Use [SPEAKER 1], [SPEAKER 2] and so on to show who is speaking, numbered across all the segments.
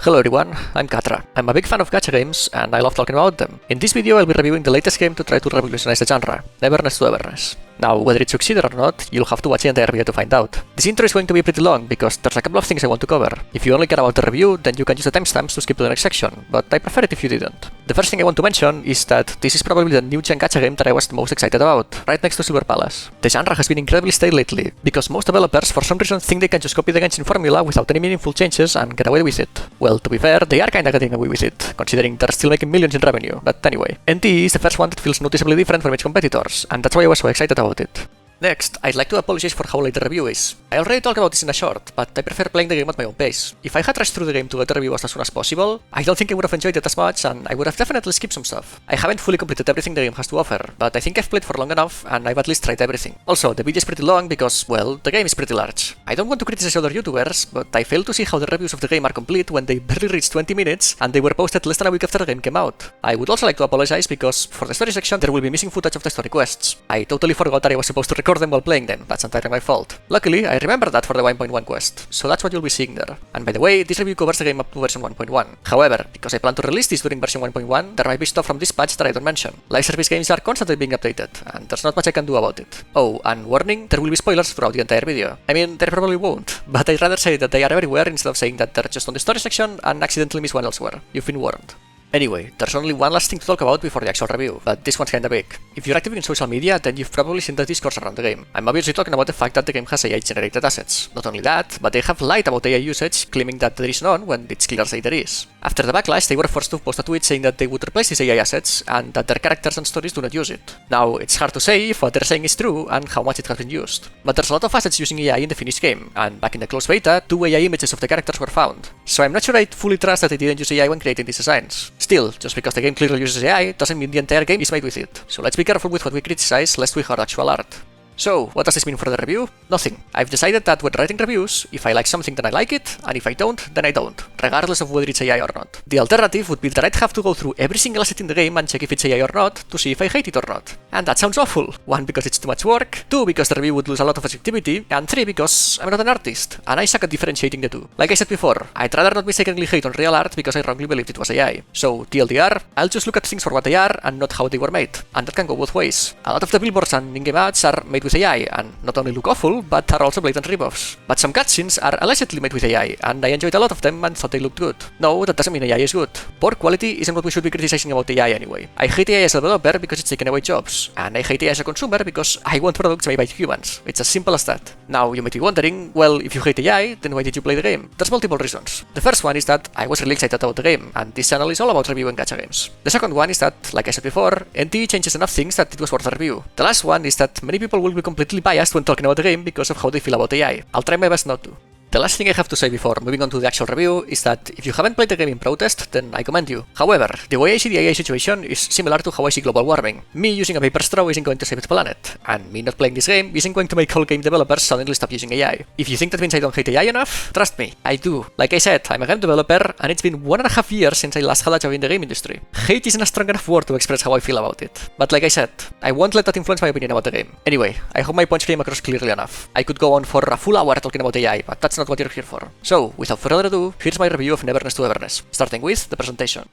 [SPEAKER 1] Hello everyone, I'm Katra. I'm a big fan of gacha games and I love talking about them. In this video I'll be reviewing the latest game to try to revolutionize the genre, Neverness to Everness. Now, whether it succeeded or not, you'll have to watch the entire video to find out. This intro is going to be pretty long because there's a couple of things I want to cover. If you only care about the review, then you can use the timestamps to skip to the next section, but I prefer it if you didn't. The first thing I want to mention is that this is probably the new gen gacha game that I was the most excited about, right next to Silver Palace. The genre has been incredibly stale lately, because most developers for some reason think they can just copy the Genshin formula without any meaningful changes and get away with it. Well, to be fair, they are kinda getting away with it, considering they're still making millions in revenue, but anyway. NTE is the first one that feels noticeably different from its competitors, and that's why I was so excited about it. Next, I'd like to apologize for how late the review is. I already talked about this in a short, but I prefer playing the game at my own pace. If I had rushed through the game to get the review as soon as possible, I don't think I would have enjoyed it as much and I would have definitely skipped some stuff. I haven't fully completed everything the game has to offer, but I think I've played for long enough and I've at least tried everything. Also, the video is pretty long because, well, the game is pretty large. I don't want to criticize other YouTubers, but I fail to see how the reviews of the game are complete when they barely reach 20 minutes and they were posted less than a week after the game came out. I would also like to apologize because for the story section there will be missing footage of the story quests. I totally forgot that I was supposed to record them while playing them. That's entirely my fault. Luckily, I remember that for the 1.1 quest, so that's what you'll be seeing there. And by the way, this review covers the game up to version 1.1. However, because I plan to release this during version 1.1, there might be stuff from this patch that I don't mention. Live service games are constantly being updated, and there's not much I can do about it. Oh, and warning, there will be spoilers throughout the entire video. I mean, there probably won't, but I'd rather say that they are everywhere instead of saying that they're just on the story section and accidentally miss one elsewhere. You've been warned. Anyway, there's only one last thing to talk about before the actual review, but this one's kinda big. If you're active in social media, then you've probably seen the discourse around the game. I'm obviously talking about the fact that the game has AI-generated assets. Not only that, but they have lied about AI usage, claiming that there is none when it's clear that there is. After the backlash, they were forced to post a tweet saying that they would replace these AI assets, and that their characters and stories do not use it. Now, it's hard to say if what they're saying is true and how much it has been used. But there's a lot of assets using AI in the finished game, and back in the closed beta, 2 AI images of the characters were found. So I'm not sure I'd fully trust that they didn't use AI when creating these designs. Still, just because the game clearly uses AI doesn't mean the entire game is made with it, so let's be careful with what we criticize lest we hurt actual art. So, what does this mean for the review? Nothing. I've decided that when writing reviews, if I like something then I like it, and if I don't, then I don't, regardless of whether it's AI or not. The alternative would be that I'd have to go through every single asset in the game and check if it's AI or not, to see if I hate it or not. And that sounds awful. 1, because it's too much work, 2, because the review would lose a lot of objectivity, and 3, because I'm not an artist, and I suck at differentiating the two. Like I said before, I'd rather not mistakenly hate on real art because I wrongly believed it was AI. So, TLDR, I'll just look at things for what they are and not how they were made, and that can go both ways. A lot of the billboards and in-game ads are made with AI, and not only look awful, but are also blatant ripoffs. But some cutscenes are allegedly made with AI, and I enjoyed a lot of them and thought they looked good. No, that doesn't mean AI is good. Poor quality isn't what we should be criticizing about AI anyway. I hate AI as a developer because it's taken away jobs, and I hate AI as a consumer because I want products made by humans. It's as simple as that. Now, you might be wondering, well, if you hate AI, then why did you play the game? There's multiple reasons. The first one is that I was really excited about the game, and this channel is all about reviewing gacha games. The second one is that, like I said before, NTE changes enough things that it was worth a review. The last one is that many people will be completely biased when talking about the game because of how they feel about AI. I'll try my best not to. The last thing I have to say before moving on to the actual review is that if you haven't played the game in protest, then I commend you. However, the way I see the AI situation is similar to how I see global warming. Me using a paper straw isn't going to save the planet, and me not playing this game isn't going to make all game developers suddenly stop using AI. If you think that means I don't hate AI enough, trust me, I do. Like I said, I'm a game developer, and it's been 1.5 years since I last had a job in the game industry. Hate isn't a strong enough word to express how I feel about it. But like I said, I won't let that influence my opinion about the game. Anyway, I hope my points came across clearly enough. I could go on for a full hour talking about AI, but that's not what you're here for. So, without further ado, here's my review of Neverness to Everness, starting with the presentation.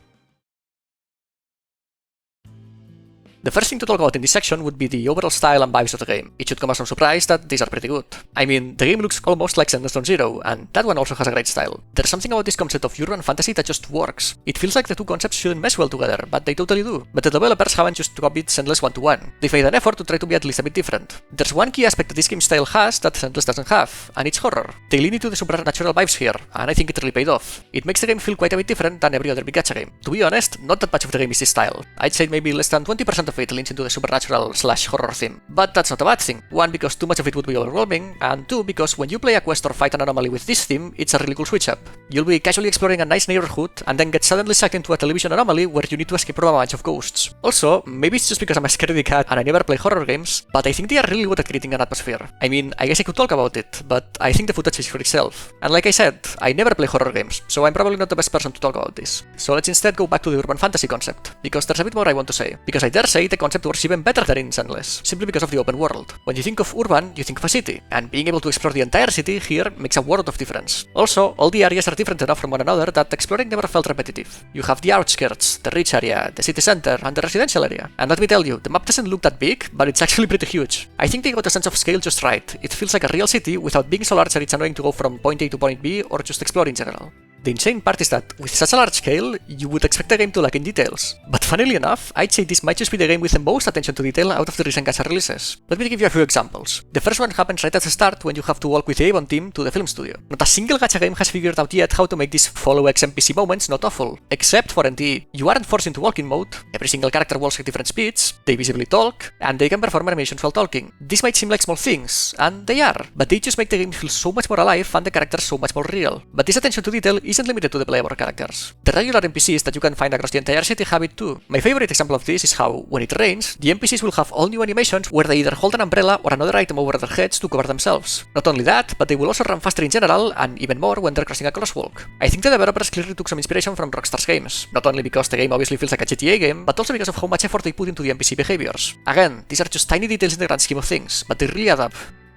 [SPEAKER 1] The first thing to talk about in this section would be the overall style and vibes of the game. It should come as no surprise that these are pretty good. I mean, the game looks almost like Zenless Zero, and that one also has a great style. There's something about this concept of urban fantasy that just works. It feels like the two concepts shouldn't mesh well together, but they totally do. But the developers haven't just copied Zenless one-to-one. They've made an effort to try to be at least a bit different. There's one key aspect that this game style has that Zenless doesn't have, and it's horror. They lean into the supernatural vibes here, and I think it really paid off. It makes the game feel quite a bit different than every other big gacha game. To be honest, not that much of the game is this style. I'd say maybe less than 20% of it leans into the supernatural/horror theme. But that's not a bad thing. 1, because too much of it would be overwhelming, and 2, because when you play a quest or fight an anomaly with this theme, it's a really cool switch up. You'll be casually exploring a nice neighborhood, and then get suddenly sucked into a television anomaly where you need to escape from a bunch of ghosts. Also, maybe it's just because I'm a scaredy cat and I never play horror games, but I think they are really good at creating an atmosphere. I mean, I guess I could talk about it, but I think the footage is for itself. And like I said, I never play horror games, so I'm probably not the best person to talk about this. So let's instead go back to the urban fantasy concept, because there's a bit more I want to say. Because I dare say way, the concept works even better than in Zenless, simply because of the open world. When you think of urban, you think of a city, and being able to explore the entire city here makes a world of difference. Also, all the areas are different enough from one another that exploring never felt repetitive. You have the outskirts, the rich area, the city center, and the residential area. And let me tell you, the map doesn't look that big, but it's actually pretty huge. I think they got a sense of scale just right. It feels like a real city without being so large that it's annoying to go from point A to point B or just explore in general. The insane part is that, with such a large scale, you would expect the game to lack in details. But funnily enough, I'd say this might just be the game with the most attention to detail out of the recent Gacha releases. Let me give you a few examples. The first one happens right at the start when you have to walk with the Avon team to the film studio. Not a single Gacha game has figured out yet how to make these follow X NPC moments not awful, except for NTE. You aren't forced into walking mode, every single character walks at different speeds, they visibly talk, and they can perform animations while talking. These might seem like small things, and they are, but they just make the game feel so much more alive and the characters so much more real. But this attention to detail isn't limited to the playable characters. The regular NPCs that you can find across the entire city have it too. My favorite example of this is how, when it rains, the NPCs will have all new animations where they either hold an umbrella or another item over their heads to cover themselves. Not only that, but they will also run faster in general, and even more when they're crossing a crosswalk. I think the developers clearly took some inspiration from Rockstar's games, not only because the game obviously feels like a GTA game, but also because of how much effort they put into the NPC behaviors. Again, these are just tiny details in the grand scheme of things, but they really add up.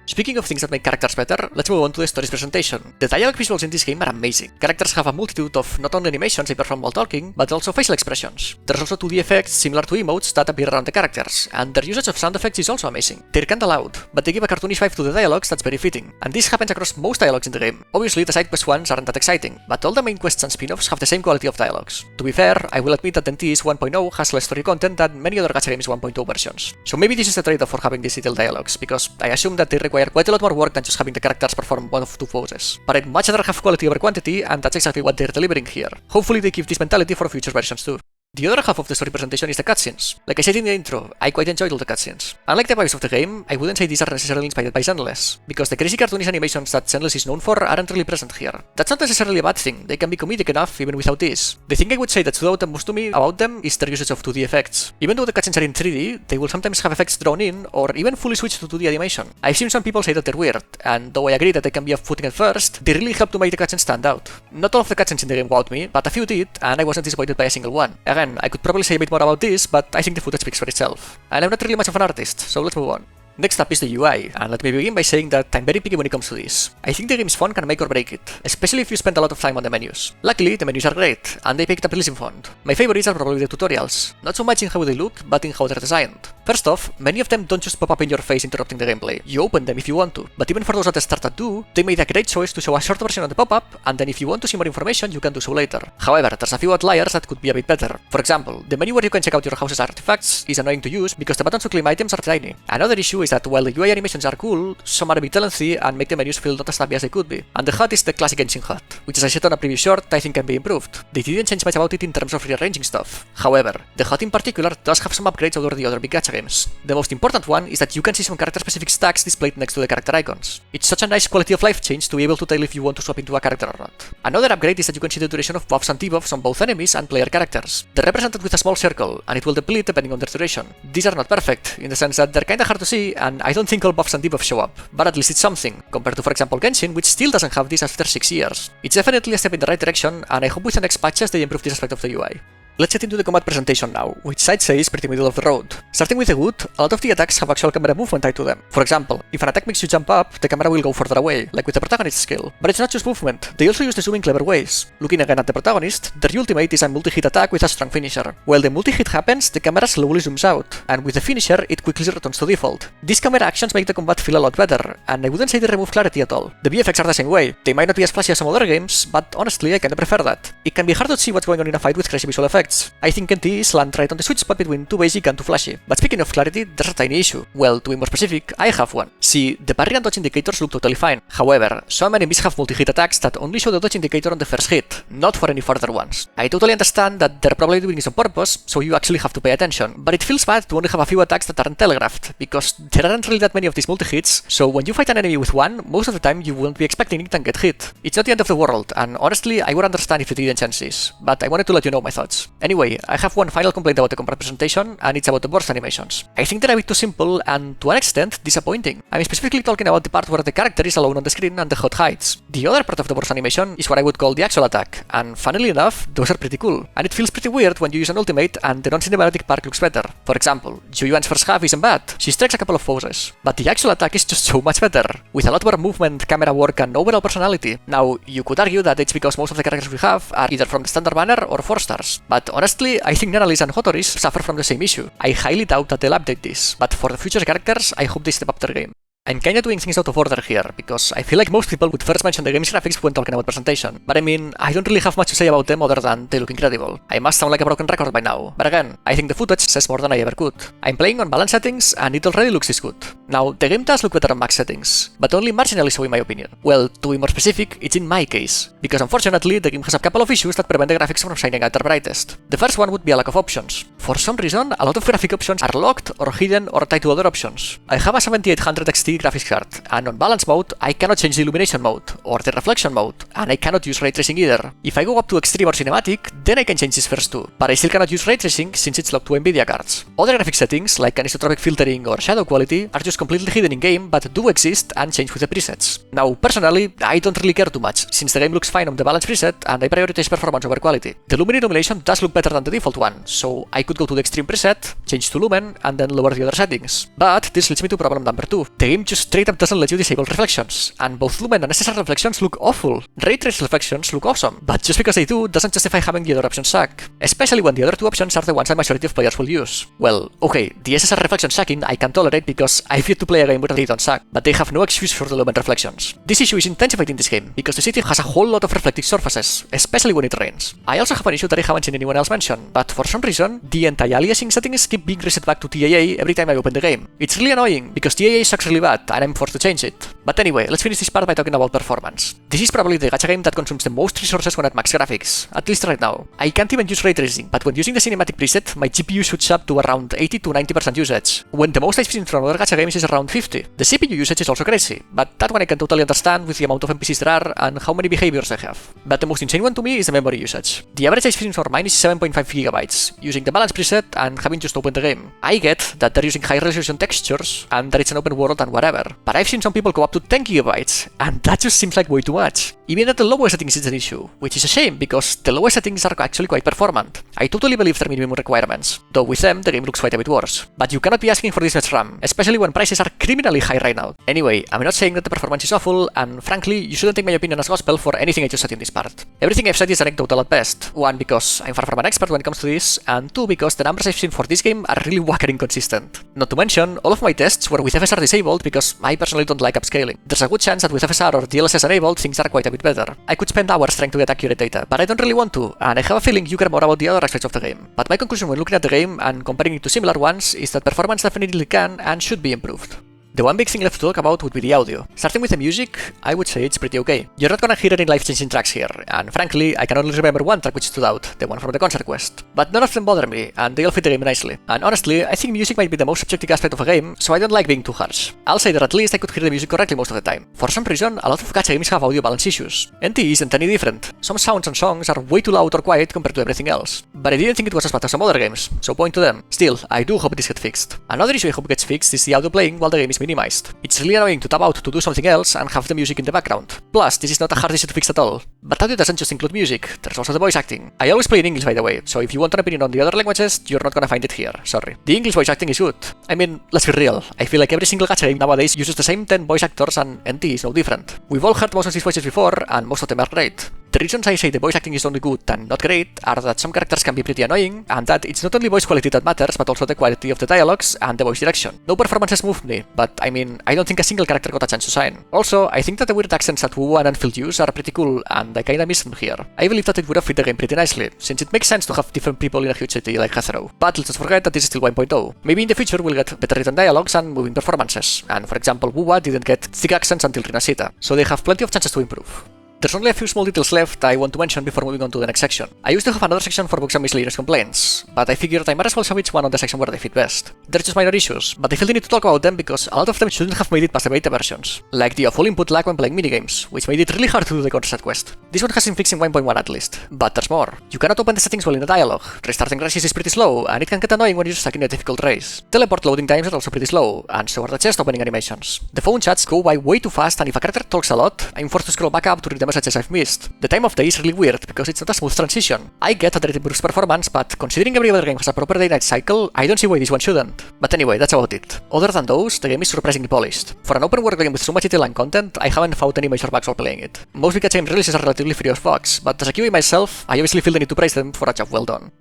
[SPEAKER 1] Speaking of things that make characters better, let's move on to the story's presentation. The dialogue visuals in this game are amazing. Characters have a multitude of not only animations they perform while talking, but also facial expressions. There's also 2D effects similar to emotes that appear around the characters, and their usage of sound effects is also amazing. They're kinda loud, but they give a cartoonish vibe to the dialogues that's very fitting, and this happens across most dialogues in the game. Obviously, the side quest ones aren't that exciting, but all the main quests and spin-offs have the same quality of dialogues. To be fair, I will admit that NTE's 1.0 has less story content than many other Gacha games 1.0 versions. So maybe this is the trade-off for having these detailed dialogues, because I assume that they require quite a lot more work than just having the characters perform one of two poses. But I'd much rather have quality over quantity, and that's exactly what they're delivering here. Hopefully they keep this mentality for future versions too. The other half of the story presentation is the cutscenes. Like I said in the intro, I quite enjoyed all the cutscenes. Unlike the vibes of the game, I wouldn't say these are necessarily inspired by Zenless, because the crazy cartoonish animations that Zenless is known for aren't really present here. That's not necessarily a bad thing, they can be comedic enough even without this. The thing I would say that stood out the most to me about them is their usage of 2D effects. Even though the cutscenes are in 3D, they will sometimes have effects drawn in, or even fully switch to 2D animation. I've seen some people say that they're weird, and though I agree that they can be off-putting at first, they really help to make the cutscenes stand out. Not all of the cutscenes in the game wowed me, but a few did, and I wasn't disappointed by a single one. Again, I could probably say a bit more about this, but I think the footage speaks for itself. And I'm not really much of an artist, so let's move on. Next up is the UI, and let me begin by saying that I'm very picky when it comes to this. I think the game's font can make or break it, especially if you spend a lot of time on the menus. Luckily, the menus are great, and they picked up a pleasing font. My favorites are probably the tutorials, not so much in how they look, but in how they're designed. First off, many of them don't just pop up in your face interrupting the gameplay. You open them if you want to, but even for those that start at do, they made a great choice to show a short version on the pop-up, and then if you want to see more information, you can do so later. However, there's a few outliers that could be a bit better. For example, the menu where you can check out your house's artifacts is annoying to use because the buttons to claim items are tiny. Another issue is that while the UI animations are cool, some are a bit lengthy and make the menus feel not as snappy as they could be. And the HUD is the classic Genshin HUD, which as I said on a previous short, I think can be improved. They didn't change much about it in terms of rearranging stuff. However, the HUD in particular does have some upgrades over the other big gacha games. The most important one is that you can see some character-specific stacks displayed next to the character icons. It's such a nice quality of life change to be able to tell if you want to swap into a character or not. Another upgrade is that you can see the duration of buffs and debuffs on both enemies and player characters. They're represented with a small circle, and it will deplete depending on their duration. These are not perfect, in the sense that they're kinda hard to see, and I don't think all buffs and debuffs show up. But at least it's something, compared to for example Genshin, which still doesn't have this after 6 years. It's definitely a step in the right direction, and I hope with the next patches they improve this aspect of the UI. Let's get into the combat presentation now, which I'd say is pretty middle of the road. Starting with the good, a lot of the attacks have actual camera movement tied to them. For example, if an attack makes you jump up, the camera will go further away, like with the protagonist skill. But it's not just movement, they also use the zoom in clever ways. Looking again at the protagonist, their ultimate is a multi-hit attack with a strong finisher. While the multi-hit happens, the camera slowly zooms out, and with the finisher, it quickly returns to default. These camera actions make the combat feel a lot better, and I wouldn't say they remove clarity at all. The VFX are the same way. They might not be as flashy as some other games, but honestly, I kinda prefer that. It can be hard to see what's going on in a fight with crazy visual effects. I think NTEs land right on the sweet spot between too basic and too flashy. But speaking of clarity, there's a tiny issue. Well, to be more specific, I have one. See, the parry and dodge indicators look totally fine. However, some enemies have multi-hit attacks that only show the dodge indicator on the first hit, not for any further ones. I totally understand that they're probably doing this on purpose, so you actually have to pay attention, but it feels bad to only have a few attacks that aren't telegraphed, because there aren't really that many of these multi-hits, so when you fight an enemy with one, most of the time you won't be expecting it and get hit. It's not the end of the world, and honestly, I would understand if they didn't change this, but I wanted to let you know my thoughts. Anyway, I have one final complaint about the combat presentation, and it's about the burst animations. I think they're a bit too simple and, to an extent, disappointing. I'm specifically talking about the part where the character is alone on the screen and the HUD hides. The other part of the burst animation is what I would call the actual attack, and funnily enough, those are pretty cool. And it feels pretty weird when you use an ultimate and the non-cinematic part looks better. For example, Yuan's first half isn't bad, she strikes a couple of poses, but the actual attack is just so much better, with a lot more movement, camera work, and overall personality. Now, you could argue that it's because most of the characters we have are either from the standard banner or 4 stars, but honestly, I think Neverness and Hotoris suffer from the same issue. I highly doubt that they'll update this, but for the future characters, I hope they step up their game. I'm kinda doing things out of order here, because I feel like most people would first mention the game's graphics when talking about presentation. But I mean, I don't really have much to say about them other than they look incredible. I must sound like a broken record by now, but again, I think the footage says more than I ever could. I'm playing on balance settings, and it already looks this good. Now, the game does look better on max settings, but only marginally so in my opinion. Well, to be more specific, it's in my case, because unfortunately, the game has a couple of issues that prevent the graphics from shining at their brightest. The first one would be a lack of options. For some reason, a lot of graphic options are locked, or hidden, or tied to other options. I have a 7800 XT graphics card, and on balance mode, I cannot change the illumination mode, or the reflection mode, and I cannot use ray tracing either. If I go up to extreme or cinematic, then I can change these first two, but I still cannot use ray tracing since it's locked to Nvidia cards. Other graphic settings, like anisotropic filtering or shadow quality, are just completely hidden in-game, but do exist and change with the presets. Now, personally, I don't really care too much, since the game looks fine on the balance preset, and I prioritize performance over quality. The lumen illumination does look better than the default one, so I could go to the extreme preset, change to lumen, and then lower the other settings. But this leads me to problem number 2. The game just straight up doesn't let you disable reflections, and both lumen and SSR reflections look awful. Ray trace reflections look awesome, but just because they do doesn't justify having the other options suck, especially when the other two options are the ones a majority of players will use. Well, okay, the SSR reflection sucking I can tolerate because I've yet to play a game where they don't suck, but they have no excuse for the lumen reflections. This issue is intensified in this game because the city has a whole lot of reflective surfaces, especially when it rains. I also have an issue that I haven't seen anyone else mention, but for some reason, the anti-aliasing settings keep being reset back to TAA every time I open the game. It's really annoying because TAA sucks really bad and I'm forced to change it. But anyway, let's finish this part by talking about performance. This is probably the gacha game that consumes the most resources when at max graphics, at least right now. I can't even use ray tracing, but when using the cinematic preset, my GPU shoots up to around 80 to 90% usage, when the most I've seen from other gacha games is around 50. The CPU usage is also crazy, but that one I can totally understand with the amount of NPCs there are and how many behaviors they have. But the most insane one to me is the memory usage. The average I've seen for mine is 7.5 GB, using the balance preset and having just opened the game. I get that they're using high resolution textures and that it's an open world and whatever, but I've seen some people go up to 10 GB, and that just seems like way too much. Even at the lowest settings is an issue, which is a shame because the lowest settings are actually quite performant. I totally believe their minimum requirements, though with them the game looks quite a bit worse. But you cannot be asking for this much RAM, especially when prices are criminally high right now. Anyway, I'm not saying that the performance is awful, and frankly, you shouldn't take my opinion as gospel for anything I just said in this part. Everything I've said is anecdotal at best. 1, because I'm far from an expert when it comes to this, and 2, because the numbers I've seen for this game are really whacker inconsistent. Not to mention, all of my tests were with FSR disabled because I personally don't like upscaling. There's a good chance that with FSR or DLSS enabled, things are quite a bit better. I could spend hours trying to get accurate data, but I don't really want to, and I have a feeling you care more about the other aspects of the game. But my conclusion when looking at the game and comparing it to similar ones is that performance definitely can and should be improved. The one big thing left to talk about would be the audio. Starting with the music, I would say it's pretty okay. You're not gonna hear any life-changing tracks here, and frankly, I can only remember one track which stood out, the one from the concert quest. But none of them bother me, and they all fit the game nicely. And honestly, I think music might be the most subjective aspect of a game, so I don't like being too harsh. I'll say that at least I could hear the music correctly most of the time. For some reason, a lot of gacha games have audio balance issues. NTE isn't any different. Some sounds and songs are way too loud or quiet compared to everything else. But I didn't think it was as bad as some other games, so point to them. Still, I do hope this gets fixed. Another issue I hope gets fixed is the audio playing while the game is minimized. It's really annoying to tab out to do something else and have the music in the background. Plus, this is not a hard issue to fix at all. But audio doesn't just include music, there's also the voice acting. I always play in English by the way, so if you want an opinion on the other languages, you're not gonna find it here, sorry. The English voice acting is good. I mean, let's be real, I feel like every single gacha game nowadays uses the same 10 voice actors and NT is no different. We've all heard most of these voices before, and most of them are great. The reasons I say the voice acting is only good and not great are that some characters can be pretty annoying, and that it's not only voice quality that matters, but also the quality of the dialogues and the voice direction. No performances moved me, but I mean, I don't think a single character got a chance to shine. Also, I think that the weird accents that WuWa and Endfield use are pretty cool, and I kinda miss them here. I believe that it would have fit the game pretty nicely, since it makes sense to have different people in a huge city like Heathrow. But let's not forget that this is still 1.0. Maybe in the future we'll get better written dialogues and moving performances, and for example, WuWa didn't get thick accents until Rinasita, so they have plenty of chances to improve. There's only a few small details left I want to mention before moving on to the next section. I used to have another section for bugs and miscellaneous complaints, but I figured I might as well show each one on the section where they fit best. They're just minor issues, but I feel the need to talk about them because a lot of them shouldn't have made it past the beta versions, like the awful input lag when playing minigames, which made it really hard to do the counter quest. This one has been fixed in 1.1 at least, but there's more. You cannot open the settings while in the dialogue, restarting races is pretty slow, and it can get annoying when you're stuck in a difficult race. Teleport loading times are also pretty slow, and so are the chest opening animations. The phone chats go by way too fast, and if a character talks a lot, I'm forced to scroll back up to read the messages I've missed. The time of day is really weird because it's not a smooth transition. I get that it improves performance, but considering every other game has a proper day-night cycle, I don't see why this one shouldn't. But anyway, that's about it. Other than those, the game is surprisingly polished. For an open world game with so much detail and content, I haven't found any major bugs while playing it. Most Gacha game releases are relatively free of bugs, but as a QA myself, I obviously feel the need to praise them for a job well done.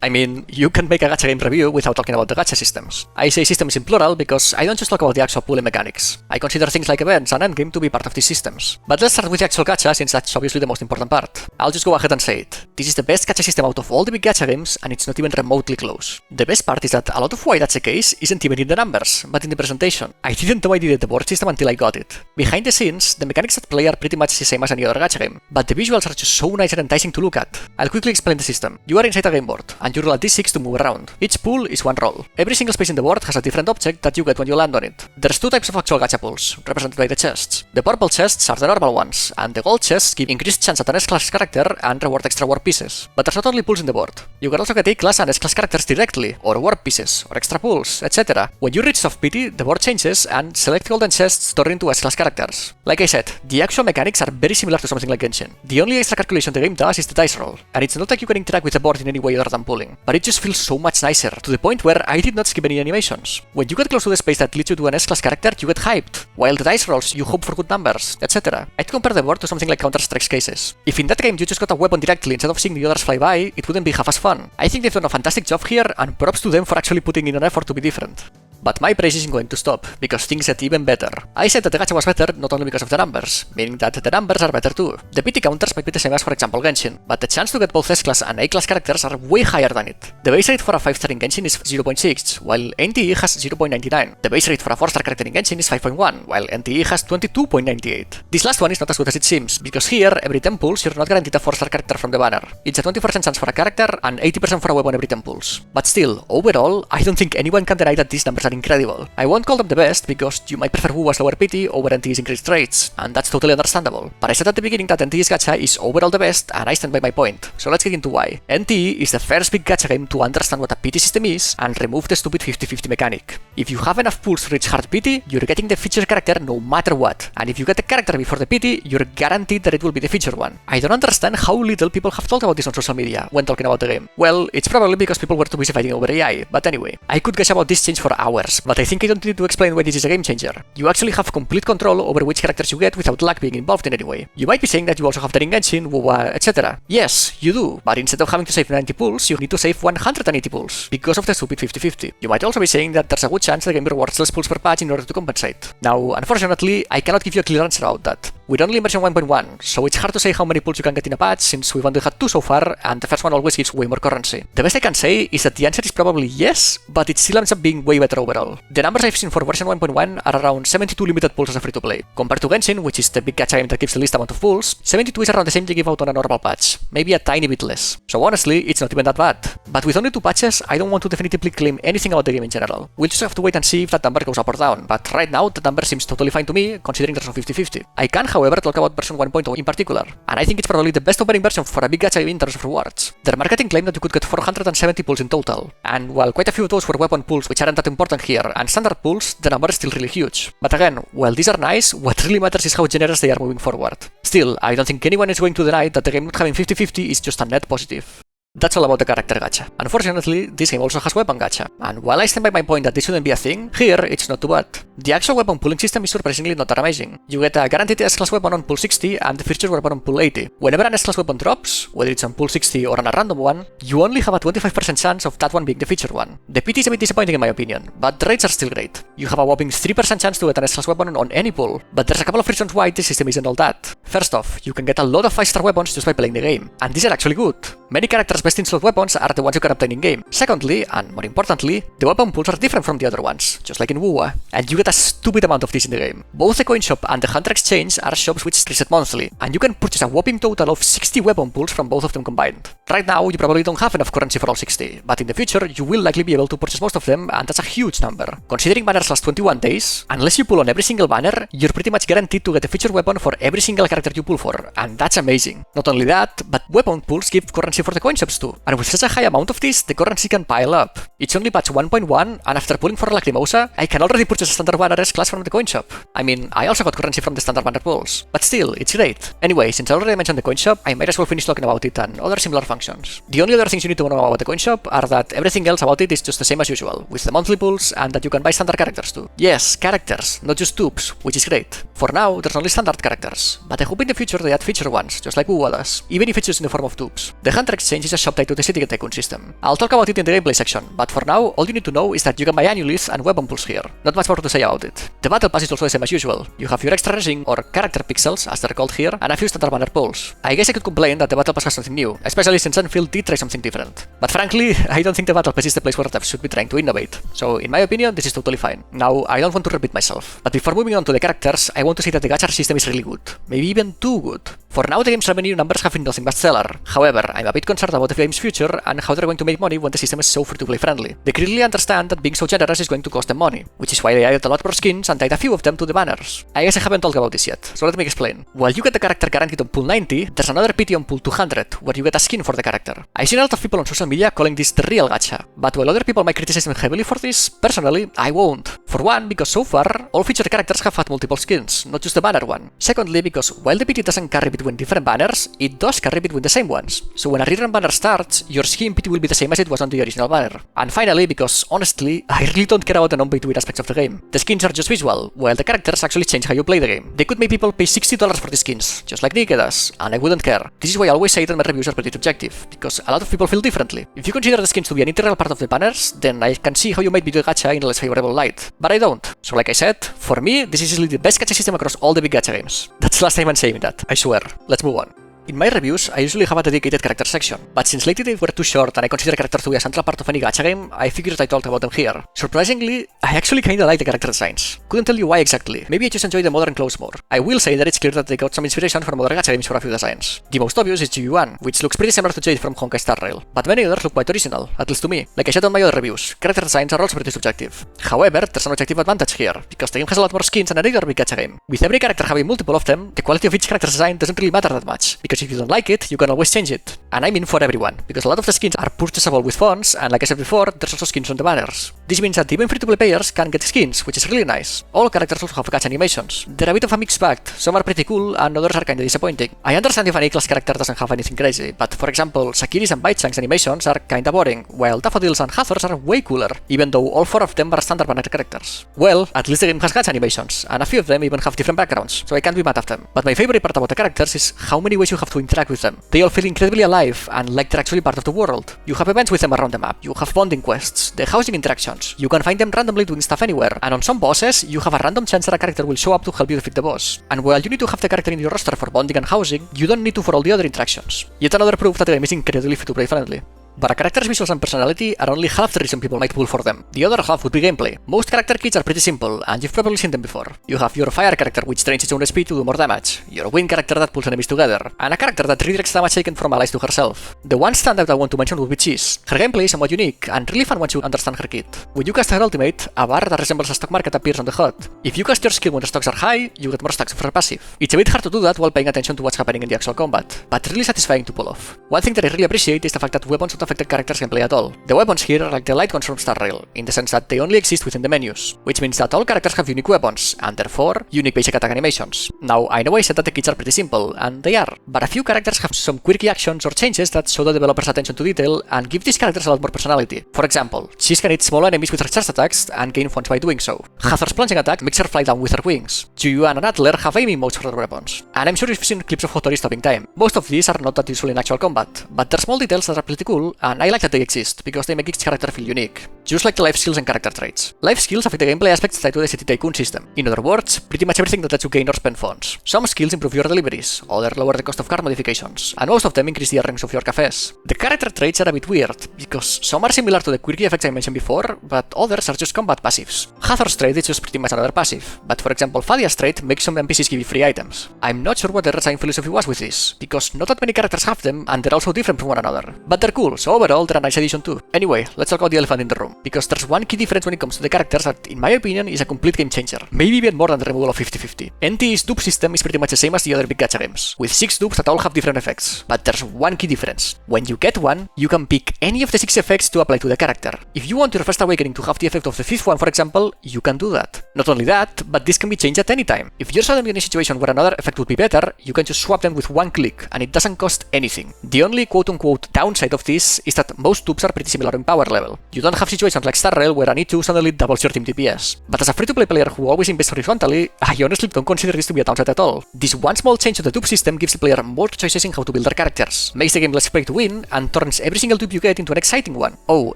[SPEAKER 1] I mean, you can make a gacha game review without talking about the gacha systems. I say systems in plural because I don't just talk about the actual pooling mechanics. I consider things like events and endgame to be part of these systems. But let's start with the actual gacha since that's obviously the most important part. I'll just go ahead and say it. This is the best gacha system out of all the big gacha games, and it's not even remotely close. The best part is that a lot of why that's the case isn't even in the numbers, but in the presentation. I didn't know I needed the board system until I got it. Behind the scenes, the mechanics at play are pretty much the same as any other gacha game, but the visuals are just so nice and enticing to look at. I'll quickly explain the system. You are inside a game board, and you roll a d6 to move around. Each pool is one roll. Every single space in the board has a different object that you get when you land on it. There's two types of actual gacha pools, represented by the chests. The purple chests are the normal ones, and the gold chests give increased chance at an S-class character and reward extra warp pieces. But there's not only pools in the board. You can also get A-class and S-class characters directly, or warp pieces, or extra pools, etc. When you reach soft pity, the board changes, and select golden chests turn into S-class characters. Like I said, the actual mechanics are very similar to something like Genshin. The only extra calculation the game does is the dice roll, and it's not like you can interact with the board in any way other than pooling, but it just feels so much nicer, to the point where I did not skip any animations. When you get close to the space that leads you to an S-class character, you get hyped, while the dice rolls, you hope for good numbers, etc. I'd compare the board to something like Counter-Strike's cases. If in that game you just got a weapon directly instead of seeing the others fly by, it wouldn't be half as fun. I think they've done a fantastic job here, and props to them for actually putting in an effort to be different. But my praise isn't going to stop, because things get even better. I said that the gacha was better not only because of the numbers, meaning that the numbers are better too. The PT counters might be the same as for example Genshin, but the chance to get both S-class and A-class characters are way higher than it. The base rate for a 5-star in Genshin is 0.6, while NTE has 0.99. The base rate for a 4-star character in Genshin is 5.1, while NTE has 22.98. This last one is not as good as it seems, because here, every 10 pulls you're not guaranteed a 4-star character from the banner. It's a 20% chance for a character and 80% for a weapon every 10 pulls. But still, overall, I don't think anyone can deny that these numbers are incredible. I won't call them the best because you might prefer WuWa's lower PT over NTE's increased rates, and that's totally understandable. But I said at the beginning that NTE's gacha is overall the best, and I stand by my point. So let's get into why. NTE is the first big gacha game to understand what a PT system is and remove the stupid 50-50 mechanic. If you have enough pulls to reach hard PT, you're getting the featured character no matter what, and if you get the character before the PT, you're guaranteed that it will be the featured one. I don't understand how little people have talked about this on social media when talking about the game. Well, it's probably because people were too busy fighting over AI, but anyway, I could gush about this change for hours, but I think I don't need to explain why this is a game changer. You actually have complete control over which characters you get without lag being involved in any way. You might be saying that you also have that in Genshin, WuWa, etc. Yes, you do, but instead of having to save 90 pulls, you need to save 180 pulls, because of the stupid 50-50. You might also be saying that there's a good chance the game rewards less pulls per patch in order to compensate. Now, unfortunately, I cannot give you a clear answer about that. We're only in version 1.1, so it's hard to say how many pulls you can get in a patch since we've only had 2 so far, and the first one always gives way more currency. The best I can say is that the answer is probably yes, but it still ends up being way better overall. The numbers I've seen for version 1.1 are around 72 limited pulls as a free-to-play. Compared to Genshin, which is the big gacha game that gives the least amount of pulls, 72 is around the same they give out on a normal patch, maybe a tiny bit less. So honestly, it's not even that bad. But with only 2 patches, I don't want to definitively claim anything about the game in general. We'll just have to wait and see if that number goes up or down, but right now, the number seems totally fine to me, considering there's no 50-50. I can, however, talk about version 1.0 in particular, and I think it's probably the best opening version for a big gacha game in terms of rewards. Their marketing claimed that you could get 470 pulls in total, and while quite a few of those were weapon pulls which aren't that important here, and standard pulls, the number is still really huge. But again, while these are nice, what really matters is how generous they are moving forward. Still, I don't think anyone is going to deny that the game not having 50-50 is just a net positive. That's all about the character gacha. Unfortunately, this game also has weapon gacha, and while I stand by my point that this shouldn't be a thing, here it's not too bad. The actual weapon pulling system is surprisingly not that amazing. You get a guaranteed S-class weapon on pull 60 and the featured weapon on pull 80. Whenever an S-class weapon drops, whether it's on pull 60 or on a random one, you only have a 25% chance of that one being the featured one. The PT is a bit disappointing in my opinion, but the rates are still great. You have a whopping 3% chance to get an S-class weapon on any pull, but there's a couple of reasons why this system isn't all that. First off, you can get a lot of 5-star weapons just by playing the game, and these are actually good. Many characters best installed weapons are the ones you can obtain in-game. Secondly, and more importantly, the weapon pools are different from the other ones, just like in WuWa, and you get a stupid amount of these in the game. Both the coin shop and the Hunter Exchange are shops which reset monthly, and you can purchase a whopping total of 60 weapon pools from both of them combined. Right now, you probably don't have enough currency for all 60, but in the future, you will likely be able to purchase most of them, and that's a huge number. Considering banners last 21 days, unless you pull on every single banner, you're pretty much guaranteed to get a feature weapon for every single character you pull for, and that's amazing. Not only that, but weapon pools give currency for the coin shops too, and with such a high amount of this, the currency can pile up. It's only patch 1.1, and after pulling for Lacrimosa, I can already purchase a standard banner S-class from the coin shop. I mean, I also got currency from the standard banner pools, but still, it's great. Anyway, since I already mentioned the coin shop, I might as well finish talking about it and other similar functions. The only other things you need to know about the coin shop are that everything else about it is just the same as usual, with the monthly pools and that you can buy standard characters too. Yes, characters, not just dupes, which is great. For now, there's only standard characters, but I hope in the future they add feature ones, just like WuWa does, even if it's just in the form of dupes. The Hunter Exchange is a shop tied to the City Tycoon system. I'll talk about it in the gameplay section, but for now, all you need to know is that you can buy annuals and weapon pools here. Not much more to say about it. The battle pass is also the same as usual. You have your extra resin, or character pixels, as they're called here, and a few standard banner pools. I guess I could complain that the battle pass has something new, especially since Endfield did try something different. But frankly, I don't think the battle pass is the place where devs should be trying to innovate. So in my opinion, this is totally fine. Now, I don't want to repeat myself, but before moving on to the characters, I want to say that the gacha system is really good. Maybe even too good. For now, the game's revenue numbers have been nothing but stellar. However, I'm a bit concerned about the game's future and how they're going to make money when the system is so free-to-play friendly. They clearly understand that being so generous is going to cost them money, which is why they added a lot more skins and tied a few of them to the banners. I guess I haven't talked about this yet, so let me explain. While you get the character guaranteed on pool 90, there's another PT on pool 200, where you get a skin for the character. I've seen a lot of people on social media calling this the real gacha, but while other people might criticize them heavily for this, personally, I won't. For one, because so far, all featured characters have had multiple skins, not just the banner one. Secondly, because while the PT doesn't carry between different banners, it does carry between the same ones. So when a rerun banner starts, your skin PT will be the same as it was on the original banner. And finally, because honestly, I really don't care about the non-pay-to-win aspects of the game. The skins are just visual, while the characters actually change how you play the game. They could make people pay $60 for the skins, just like Dehya does, and I wouldn't care. This is why I always say that my reviews are pretty subjective, because a lot of people feel differently. If you consider the skins to be an integral part of the banners, then I can see how you might view the gacha in a less favorable light. But I don't. So like I said, for me, this is easily the best gacha system across all the big gacha games. That's the last time I'm saying that, I swear. Let's move on. In my reviews, I usually have a dedicated character section, but since lately they were too short and I consider characters to be a central part of any gacha game, I figured I'd talk about them here. Surprisingly, I actually kinda like the character designs. Couldn't tell you why exactly, maybe I just enjoy the modern clothes more. I will say that it's clear that they got some inspiration from other gacha games for a few designs. The most obvious is Yuan, which looks pretty similar to Jade from Honkai Star Rail, but many others look quite original, at least to me. Like I said on my other reviews, character designs are also pretty subjective. However, there's an objective advantage here, because the game has a lot more skins than any other big gacha game. With every character having multiple of them, the quality of each character design doesn't really matter that much, because if you don't like it, you can always change it. And I mean for everyone, because a lot of the skins are purchasable with funds, and like I said before, there's also skins on the banners. This means that even free-to-play players can get skins, which is really nice. All characters also have gacha animations. They're a bit of a mixed bag, some are pretty cool and others are kinda disappointing. I understand if an A-class character doesn't have anything crazy, but for example, Sakiri's and Bite-Chank's animations are kinda boring, while Daffodil's and Hathor's are way cooler, even though all four of them are standard banner characters. Well, at least the game has gacha animations, and a few of them even have different backgrounds, so I can't be mad at them. But my favorite part about the characters is how many ways you have to interact with them. They all feel incredibly alive and like they're actually part of the world. You have events with them around the map, you have bonding quests, the housing interactions, you can find them randomly doing stuff anywhere, and on some bosses, you have a random chance that a character will show up to help you defeat the boss. And while you need to have the character in your roster for bonding and housing, you don't need to for all the other interactions. Yet another proof that the game is incredibly free-to-play friendly. But a character's visuals and personality are only half the reason people might pull for them. The other half would be gameplay. Most character kits are pretty simple, and you've probably seen them before. You have your fire character which drains its own speed to do more damage, your wind character that pulls enemies together, and a character that redirects damage taken from allies to herself. The one standout I want to mention would be Cheese. Her gameplay is somewhat unique, and really fun once you understand her kit. When you cast her ultimate, a bar that resembles a stock market appears on the HUD. If you cast your skill when the stocks are high, you get more stacks of her passive. It's a bit hard to do that while paying attention to what's happening in the actual combat, but really satisfying to pull off. One thing that I really appreciate is the fact that weapons don't affect the character's gameplay at all. The weapons here are like the light guns from Star Rail, in the sense that they only exist within the menus, which means that all characters have unique weapons, and therefore, unique basic attack animations. Now, I know I said that the kits are pretty simple, and they are, but a few characters have some quirky actions or changes that show the developer's attention to detail and give these characters a lot more personality. For example, Cheese can hit small enemies with her charged attacks and gain funds by doing so. Hathor's plunging attack makes her fly down with her wings. Yuan and Adler have aiming modes for their weapons, and I'm sure you've seen clips of Hotori stopping time. Most of these are not that useful in actual combat, but they're small details that are pretty cool, and I like that they exist, because they make each character feel unique. just like the life skills and character traits. Life skills affect the gameplay aspects tied to the City Tycoon system. In other words, pretty much everything that lets you gain or spend funds. Some skills improve your deliveries, others lower the cost of car modifications, and most of them increase the earnings of your cafes. The character traits are a bit weird, because some are similar to the quirky effects I mentioned before, but others are just combat passives. Hathor's trait is just pretty much another passive, but for example Fadia's trait makes some NPCs give you free items. I'm not sure what the design philosophy was with this, because not that many characters have them and they're also different from one another. But they're cool, so overall they're a nice addition too. Anyway, let's talk about the elephant in the room, because there's one key difference when it comes to the characters that, in my opinion, is a complete game changer. Maybe even more than the removal of 50/50. NTE's dupe system is pretty much the same as the other big gacha games, with 6 dupes that all have different effects. But there's one key difference. When you get one, you can pick any of the 6 effects to apply to the character. If you want your first awakening to have the effect of the 5th one, for example, you can do that. Not only that, but this can be changed at any time. If you're suddenly in a situation where another effect would be better, you can just swap them with one click, and it doesn't cost anything. The only quote-unquote downside of this is that most dupes are pretty similar in power level. You don't have situations like Star Rail where an E2 suddenly doubles your team DPS. But as a free-to-play player who always invests horizontally, I honestly don't consider this to be a downside at all. This one small change to the dupe system gives the player more choices in how to build their characters, makes the game less pay to win, and turns every single dupe you get into an exciting one. Oh,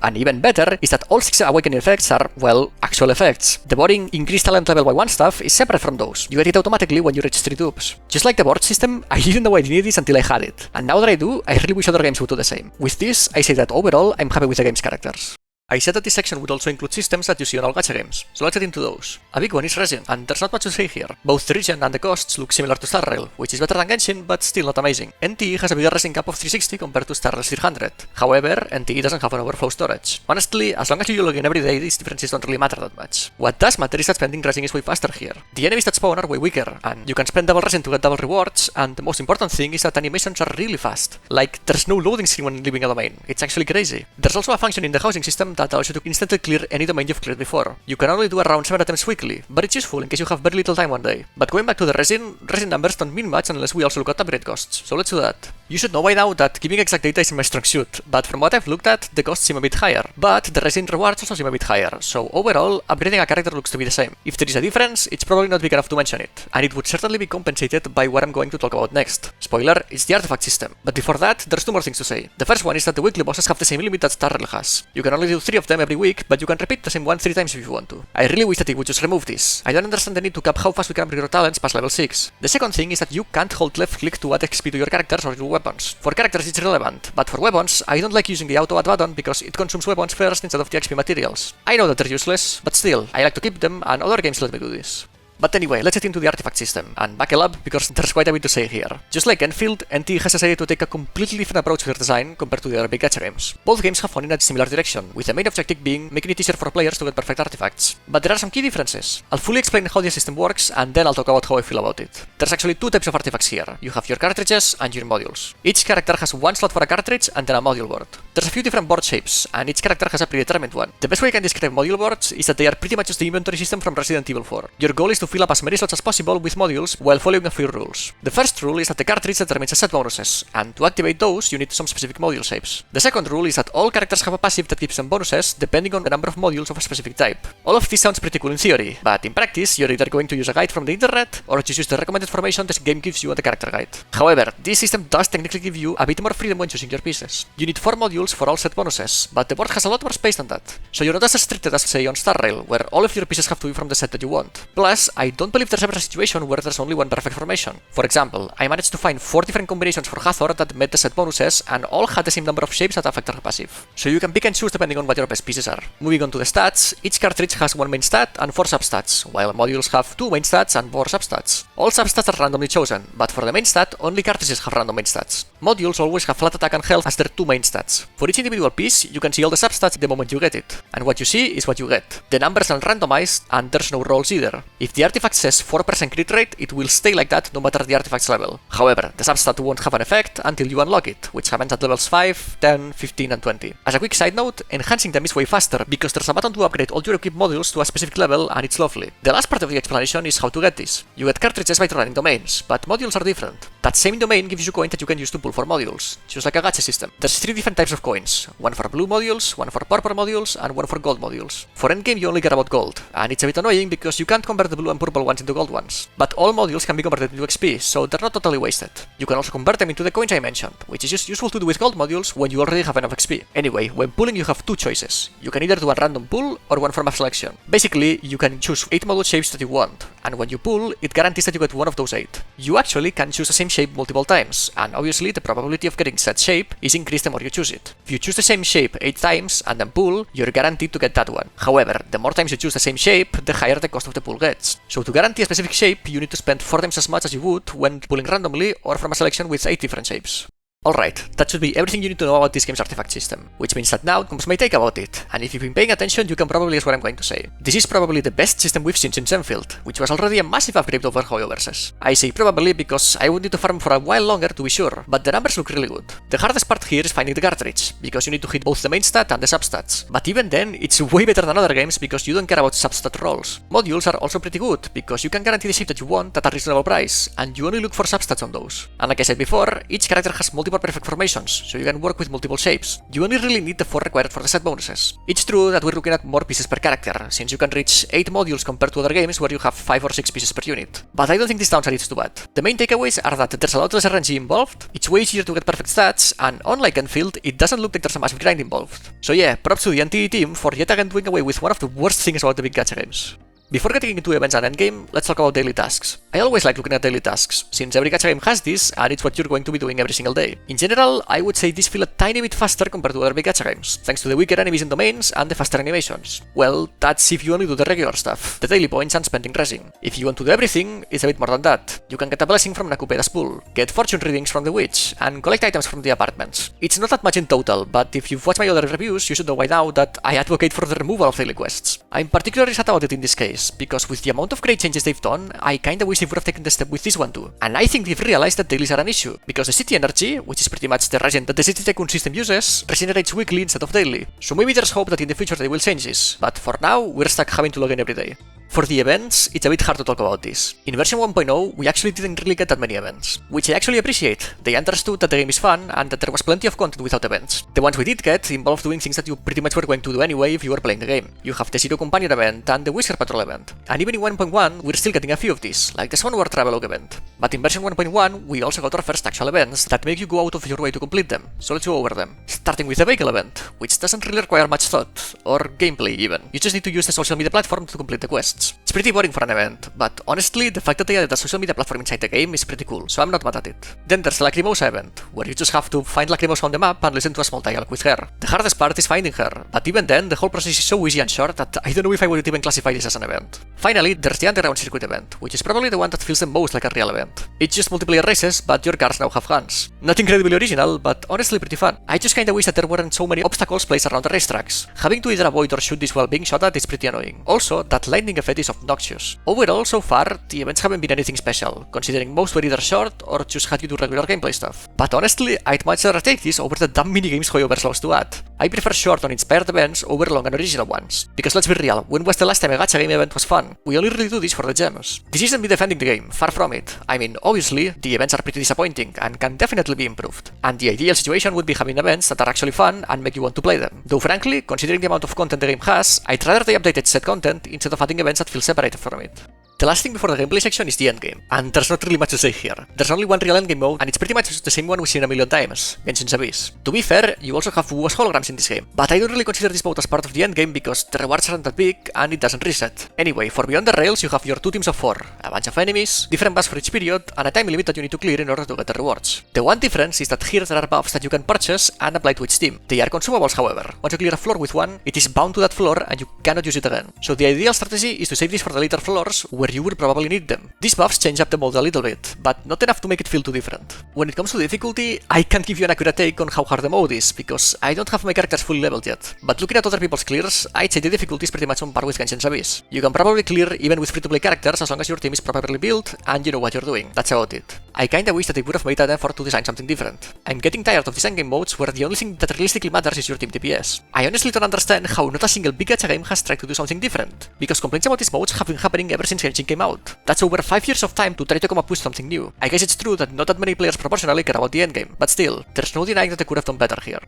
[SPEAKER 1] and even better is that all 6 awakening effects are, well, actual effects. The boring increase talent level by 1 stuff is separate from those. You get it automatically when you reach 3 dupes. Just like the board system, I didn't know I needed this until I had it. And now that I do, I really wish other games would do the same. With this, I say that overall, I'm happy with the game's characters. I said that this section would also include systems that you see on all gacha games, so let's get into those. A big one is regen, and there's not much to say here. Both the regen and the costs look similar to Star Rail, which is better than Genshin, but still not amazing. NTE has a bigger regen cap of 360 compared to Star Rail's 300. However, NTE doesn't have an overflow storage. Honestly, as long as you log in every day, these differences don't really matter that much. What does matter is that spending regen is way faster here. The enemies that spawn are way weaker, and you can spend double regen to get double rewards, and the most important thing is that animations are really fast. Like, there's no loading screen when leaving a domain. It's actually crazy. There's also a function in the housing system that allows you to instantly clear any domain you've cleared before. You can only do around 7 attempts weekly, but it's useful in case you have very little time one day. But going back to the resin numbers don't mean much unless we also look at upgrade costs, so let's do that. You should know by now that giving exact data isn't my strong suit, but from what I've looked at, the costs seem a bit higher. But the resin rewards also seem a bit higher, so overall, upgrading a character looks to be the same. If there is a difference, it's probably not big enough to mention it, and it would certainly be compensated by what I'm going to talk about next. Spoiler, it's the artifact system. But before that, there's 2 more things to say. The first one is that the weekly bosses have the same limit that Star Rail has. You can only do 3 of them every week, but you can repeat the same one 3 times if you want to. I really wish that it would just remove this. I don't understand the need to cap how fast we can upgrade our talents past level 6. The second thing is that you can't hold left click to add XP to your characters or your weapons. For characters it's relevant, but for weapons, I don't like using the auto add button because it consumes weapons first instead of the XP materials. I know that they're useless, but still, I like to keep them and other games let me do this. But anyway, let's get into the artifact system, and buckle up because there's quite a bit to say here. Just like Endfield, NTE has decided to take a completely different approach to their design compared to the other big gacha games. Both games have gone in a similar direction, with the main objective being making it easier for players to get perfect artifacts. But there are some key differences. I'll fully explain how the system works, and then I'll talk about how I feel about it. There's actually 2 types of artifacts here. You have your cartridges and your modules. Each character has 1 slot for a cartridge and then a module board. There's a few different board shapes, and each character has a predetermined one. The best way I can describe module boards is that they are pretty much just the inventory system from Resident Evil 4. Your goal is to fill up as many slots as possible with modules while following a few rules. The first rule is that the cartridge determines a set bonuses, and to activate those you need some specific module shapes. The second rule is that all characters have a passive that gives them bonuses depending on the number of modules of a specific type. All of this sounds pretty cool in theory, but in practice you're either going to use a guide from the internet or just use the recommended formation the game gives you on the character guide. However, this system does technically give you a bit more freedom when choosing your pieces. You need 4 modules for all set bonuses, but the board has a lot more space than that. So you're not as restricted as say on Star Rail, where all of your pieces have to be from the set that you want. Plus, I don't believe there's ever a situation where there's only one perfect formation. For example, I managed to find 4 different combinations for Hathor that met the set bonuses and all had the same number of shapes that affect her passive. So you can pick and choose depending on what your best pieces are. Moving on to the stats, each cartridge has 1 main stat and 4 substats, while modules have 2 main stats and 4 substats. All substats are randomly chosen, but for the main stat, only cartridges have random main stats. Modules always have flat attack and health as their 2 main stats. For each individual piece, you can see all the substats the moment you get it, and what you see is what you get. The numbers are randomized, and there's no rolls either. If the artifact says 4% crit rate, it will stay like that no matter the artifact's level. However, the substat won't have an effect until you unlock it, which happens at levels 5, 10, 15 and 20. As a quick side note, enhancing them is way faster, because there's a button to upgrade all your equipped modules to a specific level, and it's lovely. The last part of the explanation is how to get this. You get cartridges by running domains, but modules are different. That same domain gives you coins that you can use to pull for modules, just like a gacha system. There's 3 different types of coins, one for blue modules, one for purple modules, and one for gold modules. For endgame you only care about gold, and it's a bit annoying because you can't convert the blue and purple ones into gold ones. But all modules can be converted into XP, so they're not totally wasted. You can also convert them into the coins I mentioned, which is just useful to do with gold modules when you already have enough XP. Anyway, when pulling you have 2 choices. You can either do a random pull or one from a selection. Basically, you can choose 8 module shapes that you want, and when you pull, it guarantees that you get one of those 8. You actually can choose the same shape multiple times, and obviously the probability of getting said shape is increased the more you choose it. If you choose the same shape 8 times and then pull, you're guaranteed to get that one. However, the more times you choose the same shape, the higher the cost of the pull gets. So to guarantee a specific shape, you need to spend 4 times as much as you would when pulling randomly or from a selection with 8 different shapes. Alright, that should be everything you need to know about this game's artifact system, which means that now comes my take about it, and if you've been paying attention you can probably guess what I'm going to say. This is probably the best system we've seen since Enfield, which was already a massive upgrade over Hoyoverses. I say probably because I would need to farm for a while longer to be sure, but the numbers look really good. The hardest part here is finding the cartridge, because you need to hit both the main stat and the substats, but even then it's way better than other games because you don't care about substat rolls. Modules are also pretty good, because you can guarantee the shape that you want at a reasonable price, and you only look for substats on those. And like I said before, each character has multiple perfect formations, so you can work with multiple shapes. You only really need the 4 required for the set bonuses. It's true that we're looking at more pieces per character, since you can reach 8 modules compared to other games where you have 5 or 6 pieces per unit. But I don't think this downside is too bad. The main takeaways are that there's a lot less RNG involved, it's way easier to get perfect stats, and unlike Endfield, it doesn't look like there's a massive grind involved. So yeah, props to the NTE team for yet again doing away with one of the worst things about the big gacha games. Before getting into events and endgame, let's talk about daily tasks. I always like looking at daily tasks, since every gacha game has this, and it's what you're going to be doing every single day. In general, I would say these feel a tiny bit faster compared to other big gacha games, thanks to the weaker enemies and domains and the faster animations. Well, that's if you only do the regular stuff, the daily points and spending resin. If you want to do everything, it's a bit more than that. You can get a blessing from Nakupeda's pool, get fortune readings from the witch, and collect items from the apartments. It's not that much in total, but if you've watched my other reviews, you should know by now that I advocate for the removal of daily quests. I'm particularly sad about it in this case, because with the amount of great changes they've done, I kinda wish they would have taken the step with this one too. And I think they've realized that dailies are an issue, because the city energy, which is pretty much the regen that the city tycoon system uses, regenerates weekly instead of daily. So maybe there's hope that in the future they will change this, but for now, we're stuck having to log in every day. For the events, it's a bit hard to talk about this. In version 1.0, we actually didn't really get that many events, which I actually appreciate. They understood that the game is fun and that there was plenty of content without events. The ones we did get involved doing things that you pretty much were going to do anyway if you were playing the game. You have the Zero Companion event and the Whisker Patrol event. And even in 1.1, we're still getting a few of these, like the Sunward Travelogue event. But in version 1.1, we also got our first actual events that make you go out of your way to complete them, so let's go over them. Starting with the Vehicle event, which doesn't really require much thought, or gameplay even. You just need to use the social media platform to complete the quests. It's pretty boring for an event, but honestly, the fact that they added a social media platform inside the game is pretty cool, so I'm not mad at it. Then there's the Lacrimosa event, where you just have to find Lacrimosa on the map and listen to a small dialogue with her. The hardest part is finding her, but even then, the whole process is so easy and short that I don't know if I would even classify this as an event. Finally, there's the Underground Circuit event, which is probably the one that feels the most like a real event. It's just multiplayer races, but your cars now have guns. Not incredibly original, but honestly pretty fun. I just kinda wish that there weren't so many obstacles placed around the racetracks. Having to either avoid or shoot this while being shot at is pretty annoying. Also, that lightning effect is obnoxious. Overall, so far, the events haven't been anything special, considering most were either short or just had you do regular gameplay stuff. But honestly, I'd much rather take this over the dumb minigames Hoyoverse loves to add. I prefer short and inspired events over long and original ones. Because let's be real, when was the last time a gacha game event was fun? We only really do this for the gems. This isn't me defending the game, far from it. I mean, obviously, the events are pretty disappointing and can definitely be improved. And the ideal situation would be having events that are actually fun and make you want to play them. Though frankly, considering the amount of content the game has, I'd rather they updated said content instead of adding events that feel separated from it. The last thing before the gameplay section is the endgame, and there's not really much to say here. There's only one real endgame mode, and it's pretty much the same one we've seen a million times, Genshin's Abyss. To be fair, you also have WuWa's holograms in this game, but I don't really consider this mode as part of the endgame because the rewards aren't that big, and it doesn't reset. Anyway, for Beyond the Rails you have your 2 teams of 4, a bunch of enemies, different buffs for each period, and a time limit that you need to clear in order to get the rewards. The one difference is that here there are buffs that you can purchase and apply to each team. They are consumables however. Once you clear a floor with one, it is bound to that floor and you cannot use it again. So the ideal strategy is to save this for the later floors, where you will probably need them. These buffs change up the mode a little bit, but not enough to make it feel too different. When it comes to difficulty, I can't give you an accurate take on how hard the mode is, because I don't have my characters fully leveled yet. But looking at other people's clears, I'd say the difficulty is pretty much on par with Genshin's Abyss. You can probably clear even with free-to-play characters as long as your team is properly built and you know what you're doing. That's about it. I kinda wish that they would have made an effort to design something different. I'm getting tired of these endgame modes where the only thing that realistically matters is your team DPS. I honestly don't understand how not a single big gacha game has tried to do something different, because complaints about these modes have been happening ever since Genshin Genshin came out. That's over 5 years of time to try to come up with something new. I guess it's true that not that many players proportionally care about the endgame, but still, there's no denying that they could have done better here.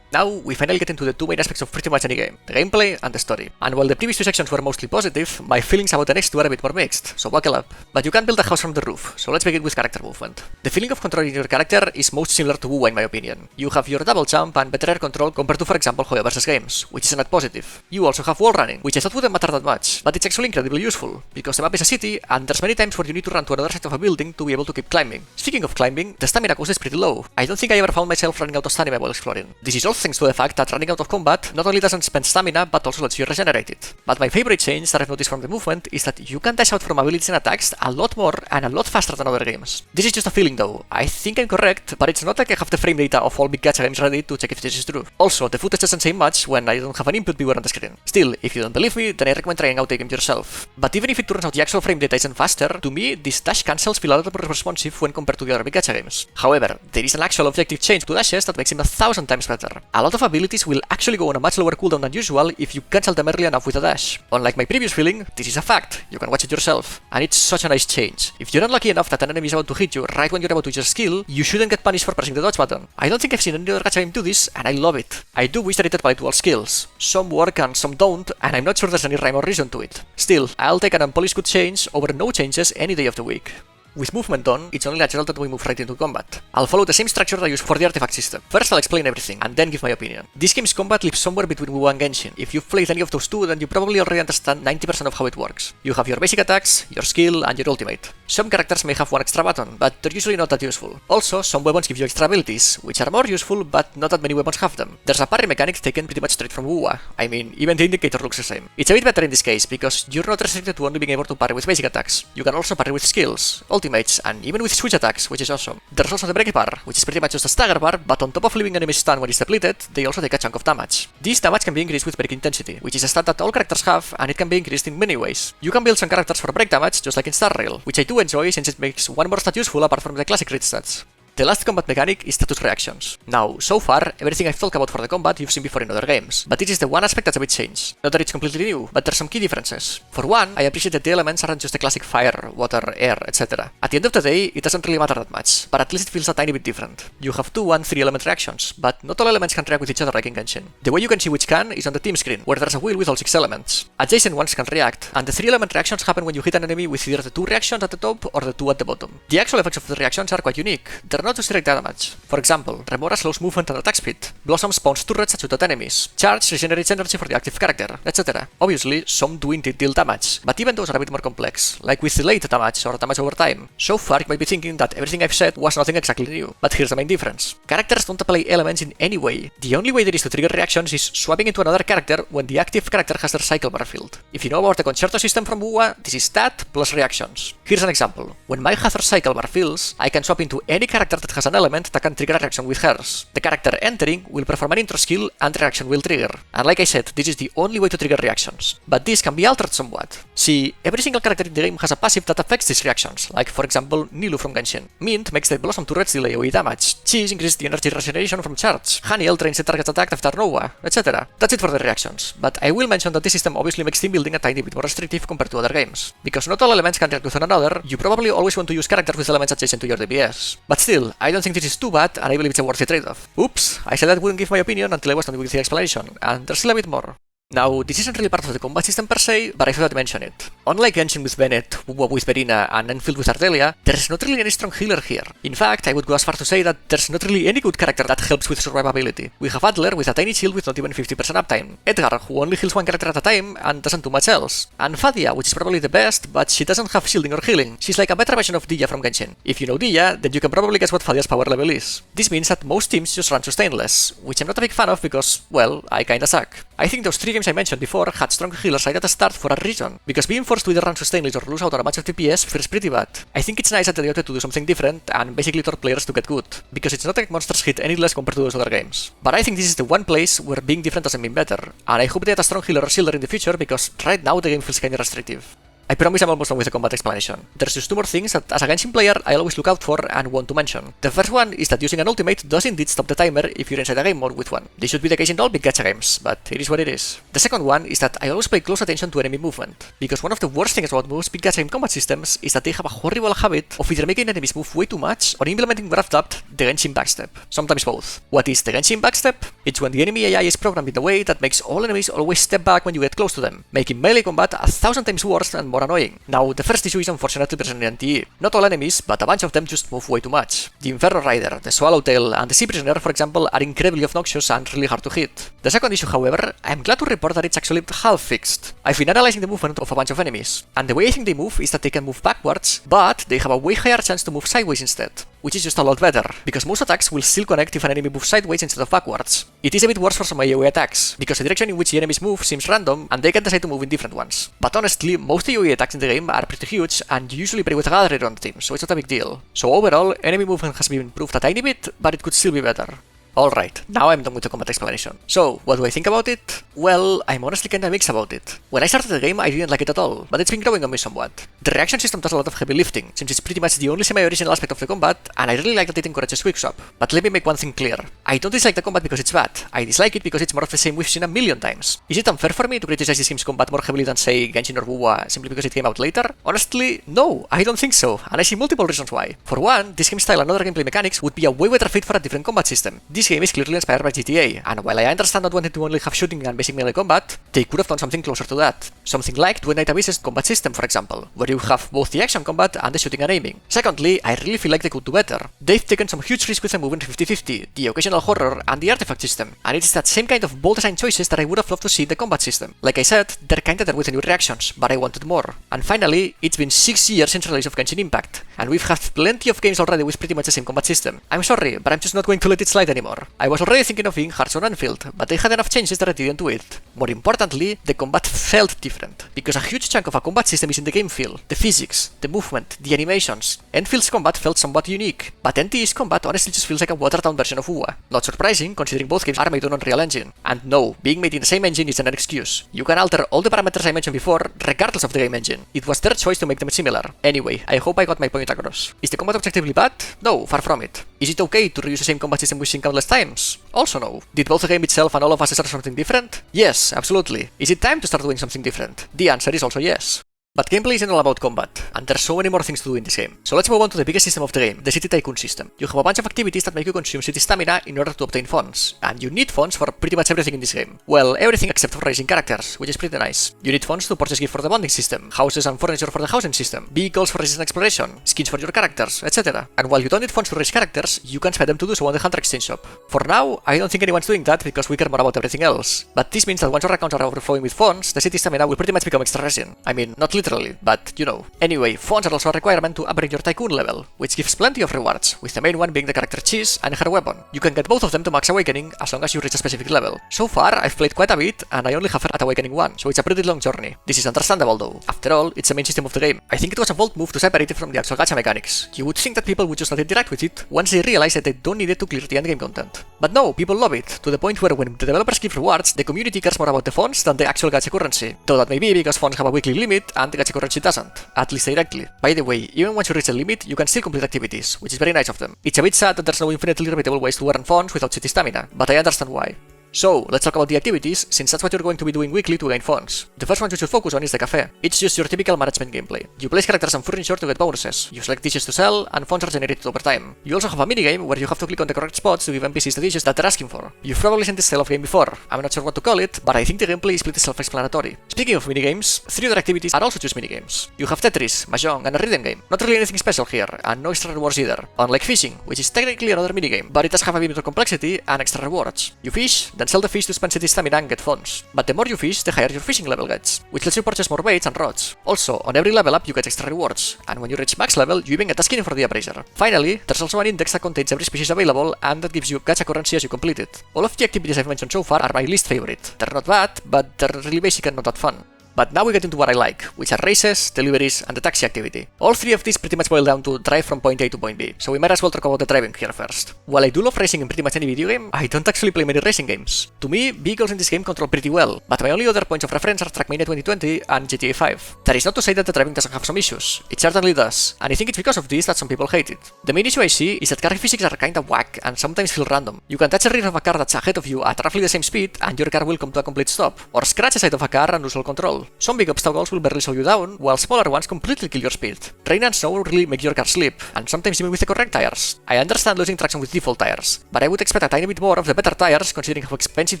[SPEAKER 1] Now, we finally get into the two main aspects of pretty much any game, the gameplay and the story. And while the previous two sections were mostly positive, my feelings about the next two are a bit more mixed, so buckle up. But you can't build a house from the roof, so let's begin with character movement. The feeling of controlling your character is most similar to WuWa in my opinion. You have your double jump and better air control compared to, for example, Hoya vs games, which is a net positive. You also have wall running, which I thought wouldn't matter that much, but it's actually incredibly useful, because the map is a city and there's many times where you need to run to another side of a building to be able to keep climbing. Speaking of climbing, the stamina cost is pretty low. I don't think I ever found myself running out of stamina while exploring. This is also thanks to the fact that running out of combat not only doesn't spend stamina, but also lets you regenerate it. But my favorite change that I've noticed from the movement is that you can dash out from abilities and attacks a lot more and a lot faster than other games. This is just a feeling though. I think I'm correct, but it's not like I have the frame data of all big gacha games ready to check if this is true. Also, the footage doesn't say much when I don't have an input viewer on the screen. Still, if you don't believe me, then I recommend trying out the game yourself. But even if it turns out the actual frame data isn't faster, to me, these dash cancels feel a lot more responsive when compared to the other big gacha games. However, there is an actual objective change to dashes that makes him 1,000 times better. A lot of abilities will actually go on a much lower cooldown than usual if you cancel them early enough with a dash. Unlike my previous feeling, this is a fact. You can watch it yourself. And it's such a nice change. If you're unlucky enough that an enemy is about to hit you right when you're about to use your skill, you shouldn't get punished for pressing the dodge button. I don't think I've seen any other gacha game do this, and I love it. I do wish that it applied to all skills. Some work and some don't, and I'm not sure there's any rhyme or reason to it. Still, I'll take an unpolished good change over no changes any day of the week. With movement on, it's only natural that we move right into combat. I'll follow the same structure that I use for the artifact system. First I'll explain everything, and then give my opinion. This game's combat lives somewhere between WuWa and Genshin. If you've played any of those two, then you probably already understand 90% of how it works. You have your basic attacks, your skill, and your ultimate. Some characters may have one extra button, but they're usually not that useful. Also, some weapons give you extra abilities, which are more useful, but not that many weapons have them. There's a parry mechanic taken pretty much straight from WuWa. I mean, even the indicator looks the same. It's a bit better in this case, because you're not restricted to only being able to parry with basic attacks. You can also parry with skills, ultimates, and even with switch attacks, which is awesome. There's also the break bar, which is pretty much just a stagger bar, but on top of leaving enemies stunned when it's depleted, they also take a chunk of damage. This damage can be increased with break intensity, which is a stat that all characters have, and it can be increased in many ways. You can build some characters for break damage, just like in Star Rail, which I do enjoy since it makes one more stat useful apart from the classic crit stats. The last combat mechanic is status reactions. Now, so far, everything I've talked about for the combat you've seen before in other games, but this is the one aspect that's a bit changed. Not that it's completely new, but there's some key differences. For one, I appreciate that the elements aren't just the classic fire, water, air, etc. At the end of the day, it doesn't really matter that much, but at least it feels a tiny bit different. You have 2 and 3 element reactions, but not all elements can react with each other like in Genshin. The way you can see which can is on the team screen, where there's a wheel with all 6 elements. Adjacent ones can react, and the 3 element reactions happen when you hit an enemy with either the 2 reactions at the top or the 2 at the bottom. The actual effects of the reactions are quite unique. They're not just direct damage. For example, Remora slows movement and attack speed, Blossom spawns turrets that shoot at enemies, Charge regenerates energy for the active character, etc. Obviously, some do indeed deal damage, but even those are a bit more complex, like with delayed damage or damage over time. So far, you might be thinking that everything I've said was nothing exactly new, but here's the main difference. Characters don't apply elements in any way. The only way there is to trigger reactions is swapping into another character when the active character has their cycle bar filled. If you know about the concerto system from WuWa, this is stat plus reactions. Here's an example. When my Hathor cycle bar fills, I can swap into any character that has an element that can trigger a reaction with hers. The character entering will perform an intro skill and the reaction will trigger. And like I said, this is the only way to trigger reactions. But this can be altered somewhat. See, every single character in the game has a passive that affects these reactions, like for example Nilou from Genshin. Mint makes the Blossom turrets deal AoE damage. Cheese increases the energy regeneration from Charge. Haniel drains the target's attack after Nova, etc. That's it for the reactions. But I will mention that this system obviously makes team building a tiny bit more restrictive compared to other games. Because not all elements can react with one another, you probably always want to use characters with elements adjacent to your DPS. But still, I don't think this is too bad, and I believe it's a worthy trade-off. Oops, I said I wouldn't give my opinion until I was done with the explanation, and there's still a bit more. Now, this isn't really part of the combat system per se, but I thought I'd mention it. Unlike Genshin with Bennett, WuWa with Verina, and Endfield with Ardelia, there's not really any strong healer here. In fact, I would go as far to say that there's not really any good character that helps with survivability. We have Adler with a tiny shield with not even 50% uptime, Edgar, who only heals one character at a time and doesn't do much else, and Fadia, which is probably the best, but she doesn't have shielding or healing. She's like a better version of Dehya from Genshin. If you know Dehya, then you can probably guess what Fadia's power level is. This means that most teams just run to Zenless, which I'm not a big fan of because, well, I kinda suck. I think those 3 games I mentioned before had strong healers right at the start for a reason, because being forced to either run sustainless or lose out on a bunch of DPS feels pretty bad. I think it's nice that they opted to do something different and basically taught players to get good, because it's not like monsters hit any less compared to those other games. But I think this is the one place where being different doesn't mean better, and I hope they add a strong healer or shielder in the future because right now the game feels kinda restrictive. I promise I'm almost done with the combat explanation. There's just two more things that as a Genshin player I always look out for and want to mention. The first one is that using an ultimate does indeed stop the timer if you're inside a game mode with one. This should be the case in all big gacha games, but it is what it is. The second one is that I always pay close attention to enemy movement, because one of the worst things about most big gacha game combat systems is that they have a horrible habit of either making enemies move way too much or implementing what I've dubbed the Genshin backstep. Sometimes both. What is the Genshin backstep? It's when the enemy AI is programmed in a way that makes all enemies always step back when you get close to them, making melee combat 1,000 times worse and more annoying. Now, the first issue is unfortunately present in NTE. Not all enemies, but a bunch of them just move way too much. The Inferno Rider, the Swallowtail, and the Sea Prisoner, for example, are incredibly obnoxious and really hard to hit. The second issue, however, I'm glad to report that it's actually half fixed. I've been analyzing the movement of a bunch of enemies, and the way I think they move is that they can move backwards, but they have a way higher chance to move sideways instead, which is just a lot better, because most attacks will still connect if an enemy moves sideways instead of backwards. It is a bit worse for some AoE attacks, because the direction in which the enemies move seems random, and they can decide to move in different ones. But honestly, most AoE attacks in the game are pretty huge, and you usually play with a gatherer on the team, so it's not a big deal. So overall, enemy movement has been improved a tiny bit, but it could still be better. Alright, now I'm done with the combat explanation. So, what do I think about it? Well, I'm honestly kinda mixed about it. When I started the game, I didn't like it at all, but it's been growing on me somewhat. The reaction system does a lot of heavy lifting, since it's pretty much the only semi-original aspect of the combat, and I really like that it encourages quick swap. But let me make one thing clear. I don't dislike the combat because it's bad, I dislike it because it's more of the same we've seen a million times. Is it unfair for me to criticize this game's combat more heavily than, say, Genshin or WuWa, simply because it came out later? Honestly, no, I don't think so, and I see multiple reasons why. For one, this game's style and other gameplay mechanics would be a way better fit for a different combat system. This game is clearly inspired by GTA, and while I understand not wanting to only have shooting and basic melee combat, they could have done something closer to that. Something like Twin Night Abyss's combat system, for example, where you have both the action combat and the shooting and aiming. Secondly, I really feel like they could do better. They've taken some huge risks with the movement 50-50, the occasional horror, and the artifact system, and it's that same kind of bold design choices that I would have loved to see in the combat system. Like I said, they're kinda there with the new reactions, but I wanted more. And finally, it's been 6 years since release of Genshin Impact, and we've had plenty of games already with pretty much the same combat system. I'm sorry, but I'm just not going to let it slide anymore. I was already thinking of being Hearts on Endfield, but they had enough changes that I didn't do it. More importantly, the combat felt different, because a huge chunk of a combat system is in the game feel, the physics, the movement, the animations. Enfield's combat felt somewhat unique, but NTE's combat honestly just feels like a watered-down version of WuWa. Not surprising, considering both games are made on Unreal Engine. And no, being made in the same engine isn't an excuse. You can alter all the parameters I mentioned before, regardless of the game engine. It was their choice to make them similar. Anyway, I hope I got my point across. Is the combat objectively bad? No, far from it. Is it okay to reuse the same combat system we've seen countless times? Also no. Did both the game itself and all of us start something different? Yes, absolutely. Is it time to start doing something different? The answer is also yes. But gameplay isn't all about combat, and there's so many more things to do in this game. So let's move on to the biggest system of the game, the City Tycoon system. You have a bunch of activities that make you consume city stamina in order to obtain funds, and you need funds for pretty much everything in this game. Well, everything except for raising characters, which is pretty nice. You need funds to purchase gear for the bonding system, houses and furniture for the housing system, vehicles for resistance exploration, skins for your characters, etc. And while you don't need funds to raise characters, you can spend them to do so on the Hunter Exchange shop. For now, I don't think anyone's doing that because we care more about everything else. But this means that once your accounts are overflowing with funds, the city stamina will pretty much become extra resin. I mean, not literally, but you know. Anyway, funds are also a requirement to upgrade your Tycoon level, which gives plenty of rewards, with the main one being the character Cheese and her weapon. You can get both of them to max awakening as long as you reach a specific level. So far, I've played quite a bit, and I only have her at awakening 1, so it's a pretty long journey. This is understandable though. After all, it's the main system of the game. I think it was a bold move to separate it from the actual gacha mechanics. You would think that people would just not interact with it once they realize that they don't need it to clear the endgame content. But no, people love it, to the point where when the developers give rewards, the community cares more about the funds than the actual gacha currency. Though that may be because funds have a weekly limit and the gacha currency doesn't, at least directly. By the way, even once you reach the limit, you can still complete activities, which is very nice of them. It's a bit sad that there's no infinitely repeatable ways to earn funds without city stamina, but I understand why. So, let's talk about the activities, since that's what you're going to be doing weekly to gain funds. The first one you should focus on is the cafe. It's just your typical management gameplay. You place characters and furniture to get bonuses, you select dishes to sell, and funds are generated over time. You also have a minigame where you have to click on the correct spots to give NPCs the dishes that they're asking for. You've probably seen this style of game before. I'm not sure what to call it, but I think the gameplay is pretty self-explanatory. Speaking of minigames, 3 other activities are also just minigames. You have Tetris, Mahjong, and a rhythm game. Not really anything special here, and no extra rewards either. Unlike fishing, which is technically another minigame, but it does have a bit more complexity and extra rewards. You fish, then sell the fish to spend city stamina and get funds. But the more you fish, the higher your fishing level gets, which lets you purchase more baits and rods. Also, on every level up you get extra rewards, and when you reach max level, you even get a skin for the appraiser. Finally, there's also an index that contains every species available, and that gives you gacha currency as you complete it. All of the activities I've mentioned so far are my least favorite. They're not bad, but they're really basic and not that fun. But now we get into what I like, which are races, deliveries, and the taxi activity. All three of these pretty much boil down to drive from point A to point B, so we might as well talk about the driving here first. While I do love racing in pretty much any video game, I don't actually play many racing games. To me, vehicles in this game control pretty well, but my only other points of reference are Trackmania 2020 and GTA 5. That is not to say that the driving doesn't have some issues, it certainly does, and I think it's because of this that some people hate it. The main issue I see is that car physics are kinda whack and sometimes feel random. You can touch the rear of a car that's ahead of you at roughly the same speed and your car will come to a complete stop, or scratch the side of a car and lose all control. Some big obstacles will barely slow you down, while smaller ones completely kill your speed. Rain and snow really make your car slip, and sometimes even with the correct tires. I understand losing traction with default tires, but I would expect a tiny bit more of the better tires considering how expensive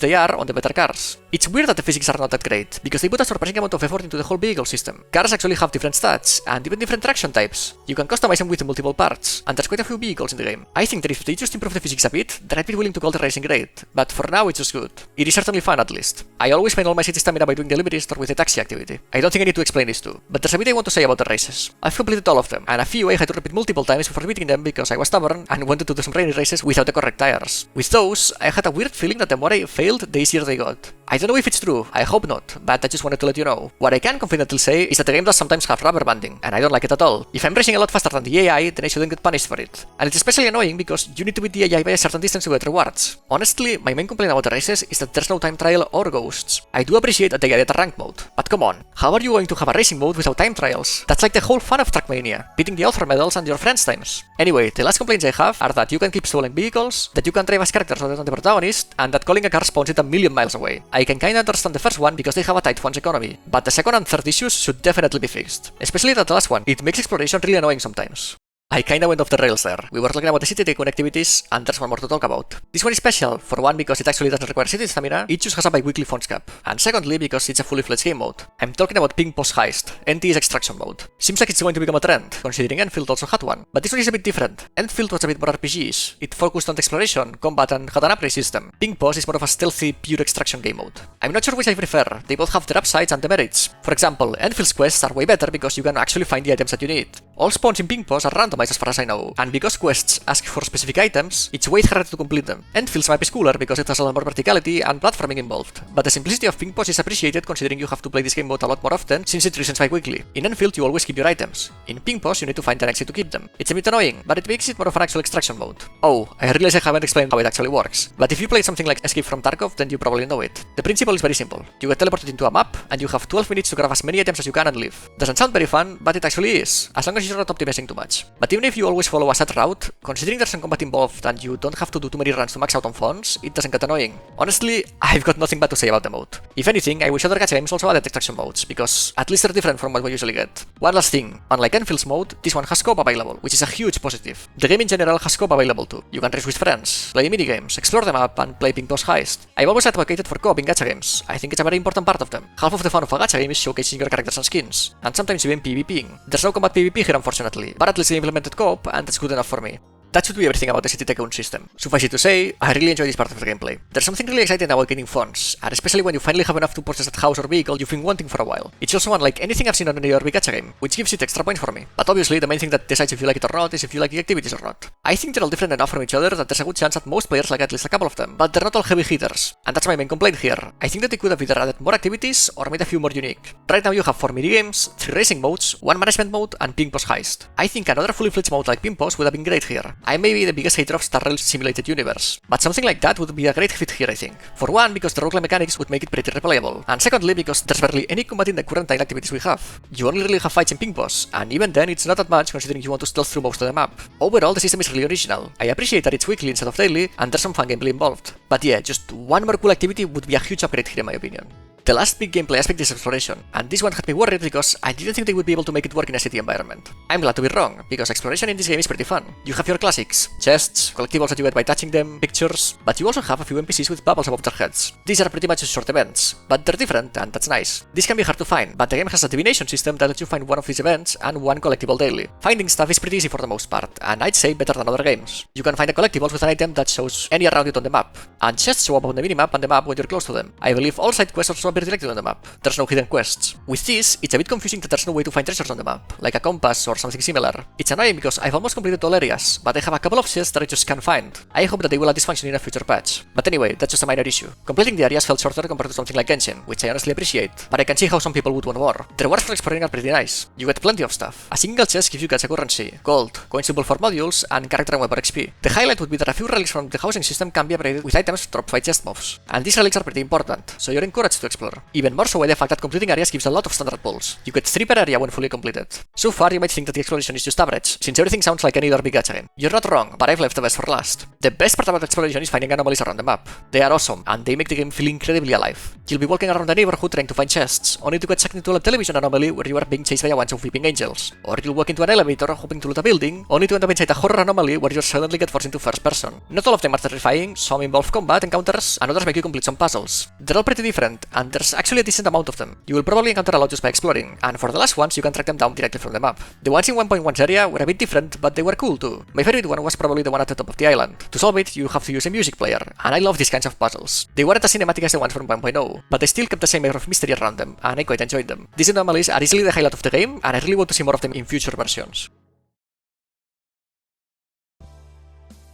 [SPEAKER 1] they are on the better cars. It's weird that the physics are not that great, because they put a surprising amount of effort into the whole vehicle system. Cars actually have different stats, and even different traction types. You can customize them with multiple parts, and there's quite a few vehicles in the game. I think that if they just improve the physics a bit, then I'd be willing to call the racing great, but for now it's just good. It is certainly fun at least. I always spend all my city stamina by doing deliveries or with the taxi activity. I don't think I need to explain this too, but there's a bit I want to say about the races. I've completed all of them, and a few I had to repeat multiple times before beating them because I was stubborn and wanted to do some rainy races without the correct tires. With those, I had a weird feeling that the more I failed, the easier they got. I don't know if it's true, I hope not, but I just wanted to let you know. What I can confidently say is that the game does sometimes have rubber banding, and I don't like it at all. If I'm racing a lot faster than the AI, then I shouldn't get punished for it. And it's especially annoying because you need to beat the AI by a certain distance to get rewards. Honestly, my main complaint about the races is that there's no time trial or ghosts. I do appreciate that they added a rank mode, but come on, how are you going to have a racing mode without time trials? That's like the whole fun of Trackmania, beating the author medals and your friends' times. Anyway, the last complaints I have are that you can keep stolen vehicles, that you can drive as characters other than the protagonist, and that calling a car spawns it a million miles away. I can kinda understand the first one because they have a tight funds economy, but the second and third issues should definitely be fixed. Especially that last one, it makes exploration really annoying sometimes. I kinda went off the rails there. We were talking about the city tycoon activities, and there's one more to talk about. This one is special, for one because it actually doesn't require city stamina, it just has a bi-weekly funds cap, and secondly because it's a fully fledged game mode. I'm talking about Ping Post Heist, NTE's extraction mode. Seems like it's going to become a trend, considering Endfield also had one. But this one is a bit different. Endfield was a bit more RPGs, it focused on exploration, combat and had an upgrade system. Ping Post is more of a stealthy, pure extraction game mode. I'm not sure which I prefer, they both have their upsides and demerits. For example, Enfield's quests are way better because you can actually find the items that you need. All spawns in Ping Post are randomized as far as I know, and because quests ask for specific items, it's way harder to complete them. Enfield's map is cooler because it has a lot more verticality and platforming involved, but the simplicity of Ping Post is appreciated considering you have to play this game mode a lot more often since it resets bi-weekly. In Enfield you always keep your items. In Ping Post you need to find an exit to keep them. It's a bit annoying, but it makes it more of an actual extraction mode. Oh, I realize I haven't explained how it actually works, but if you played something like Escape from Tarkov, then you probably know it. The principle is very simple. You get teleported into a map, and you have 12 minutes to grab as many items as you can and leave. Doesn't sound very fun, but it actually is, as long as you're not optimizing too much. But even if you always follow a set route, considering there's some combat involved and you don't have to do too many runs to max out on funds, it doesn't get annoying. Honestly, I've got nothing bad to say about the mode. If anything, I wish other gacha games also added extraction modes, because at least they're different from what we usually get. One last thing, unlike Enfield's mode, this one has co-op available, which is a huge positive. The game in general has co-op available too. You can race with friends, play minigames, explore the map, and play Ping Post Heist. I've always advocated for co-op in gacha games. I think it's a very important part of them. Half of the fun of a gacha game is showcasing your characters and skins, and sometimes even PvPing. There's no combat PvP here unfortunately, but at least they implemented co-op, and that's good enough for me. That should be everything about the city tycoon system. Suffice it to say, I really enjoy this part of the gameplay. There's something really exciting about getting funds, and especially when you finally have enough to purchase that house or vehicle you've been wanting for a while. It's also unlike anything I've seen on any other big gacha game, which gives it extra points for me. But obviously, the main thing that decides if you like it or not is if you like the activities or not. I think they're all different enough from each other that there's a good chance that most players like at least a couple of them, but they're not all heavy hitters. And that's my main complaint here. I think that they could have either added more activities or made a few more unique. Right now you have 4 minigames, 3 racing modes, 1 management mode, and Ping Post Heist. I think another fully fledged mode like Ping Post would have been great here. I may be the biggest hater of Star Rail's simulated universe, but something like that would be a great fit here, I think. For one, because the roguelike mechanics would make it pretty replayable, and secondly, because there's barely any combat in the current time activities we have. You only really have fights in Ping Post, and even then it's not that much considering you want to stealth through most of the map. Overall, the system is really original. I appreciate that it's weekly instead of daily, and there's some fun gameplay involved. But yeah, just one more cool activity would be a huge upgrade here in my opinion. The last big gameplay aspect is exploration, and this one had me worried because I didn't think they would be able to make it work in a city environment. I'm glad to be wrong, because exploration in this game is pretty fun. You have your classics, chests, collectibles that you get by touching them, pictures, but you also have a few NPCs with bubbles above their heads. These are pretty much short events, but they're different and that's nice. This can be hard to find, but the game has a divination system that lets you find one of these events and one collectible daily. Finding stuff is pretty easy for the most part, and I'd say better than other games. You can find the collectibles with an item that shows any around it on the map, and chests show up on the minimap and the map when you're close to them. I believe all side quests also appear directly on the map. There's no hidden quests. With this, it's a bit confusing that there's no way to find treasures on the map, like a compass or something similar. It's annoying because I've almost completed all areas, but I have a couple of chests that I just can't find. I hope that they will add this function in a future patch. But anyway, that's just a minor issue. Completing the areas felt shorter compared to something like Genshin, which I honestly appreciate, but I can see how some people would want more. The rewards for exploring are pretty nice. You get plenty of stuff. A single chest gives you gacha currency, gold, coins symbol for modules, and character and weapon XP. The highlight would be that a few relics from the housing system can be upgraded with items dropped by chest mobs. And these relics are pretty important, so you're encouraged to explore. Even more so by the fact that completing areas gives a lot of standard pulls. You get 3 per area when fully completed. So far, you might think that the exploration is just average, since everything sounds like any other big gacha game. You're not wrong, but I've left the best for last. The best part about exploration is finding anomalies around the map. They are awesome, and they make the game feel incredibly alive. You'll be walking around the neighborhood trying to find chests, only to get sucked into a television anomaly where you are being chased by a bunch of weeping angels. Or you'll walk into an elevator hoping to loot a building, only to end up inside a horror anomaly where you suddenly get forced into first person. Not all of them are terrifying, some involve combat encounters, and others make you complete some puzzles. They're all pretty different, and there's actually a decent amount of them. You will probably encounter a lot just by exploring, and for the last ones you can track them down directly from the map. The ones in 1.1's area were a bit different, but they were cool too. My favorite one was probably the one at the top of the island. To solve it, you have to use a music player, and I love these kinds of puzzles. They weren't as cinematic as the ones from 1.0, but they still kept the same air of mystery around them, and I quite enjoyed them. These anomalies are easily the highlight of the game, and I really want to see more of them in future versions.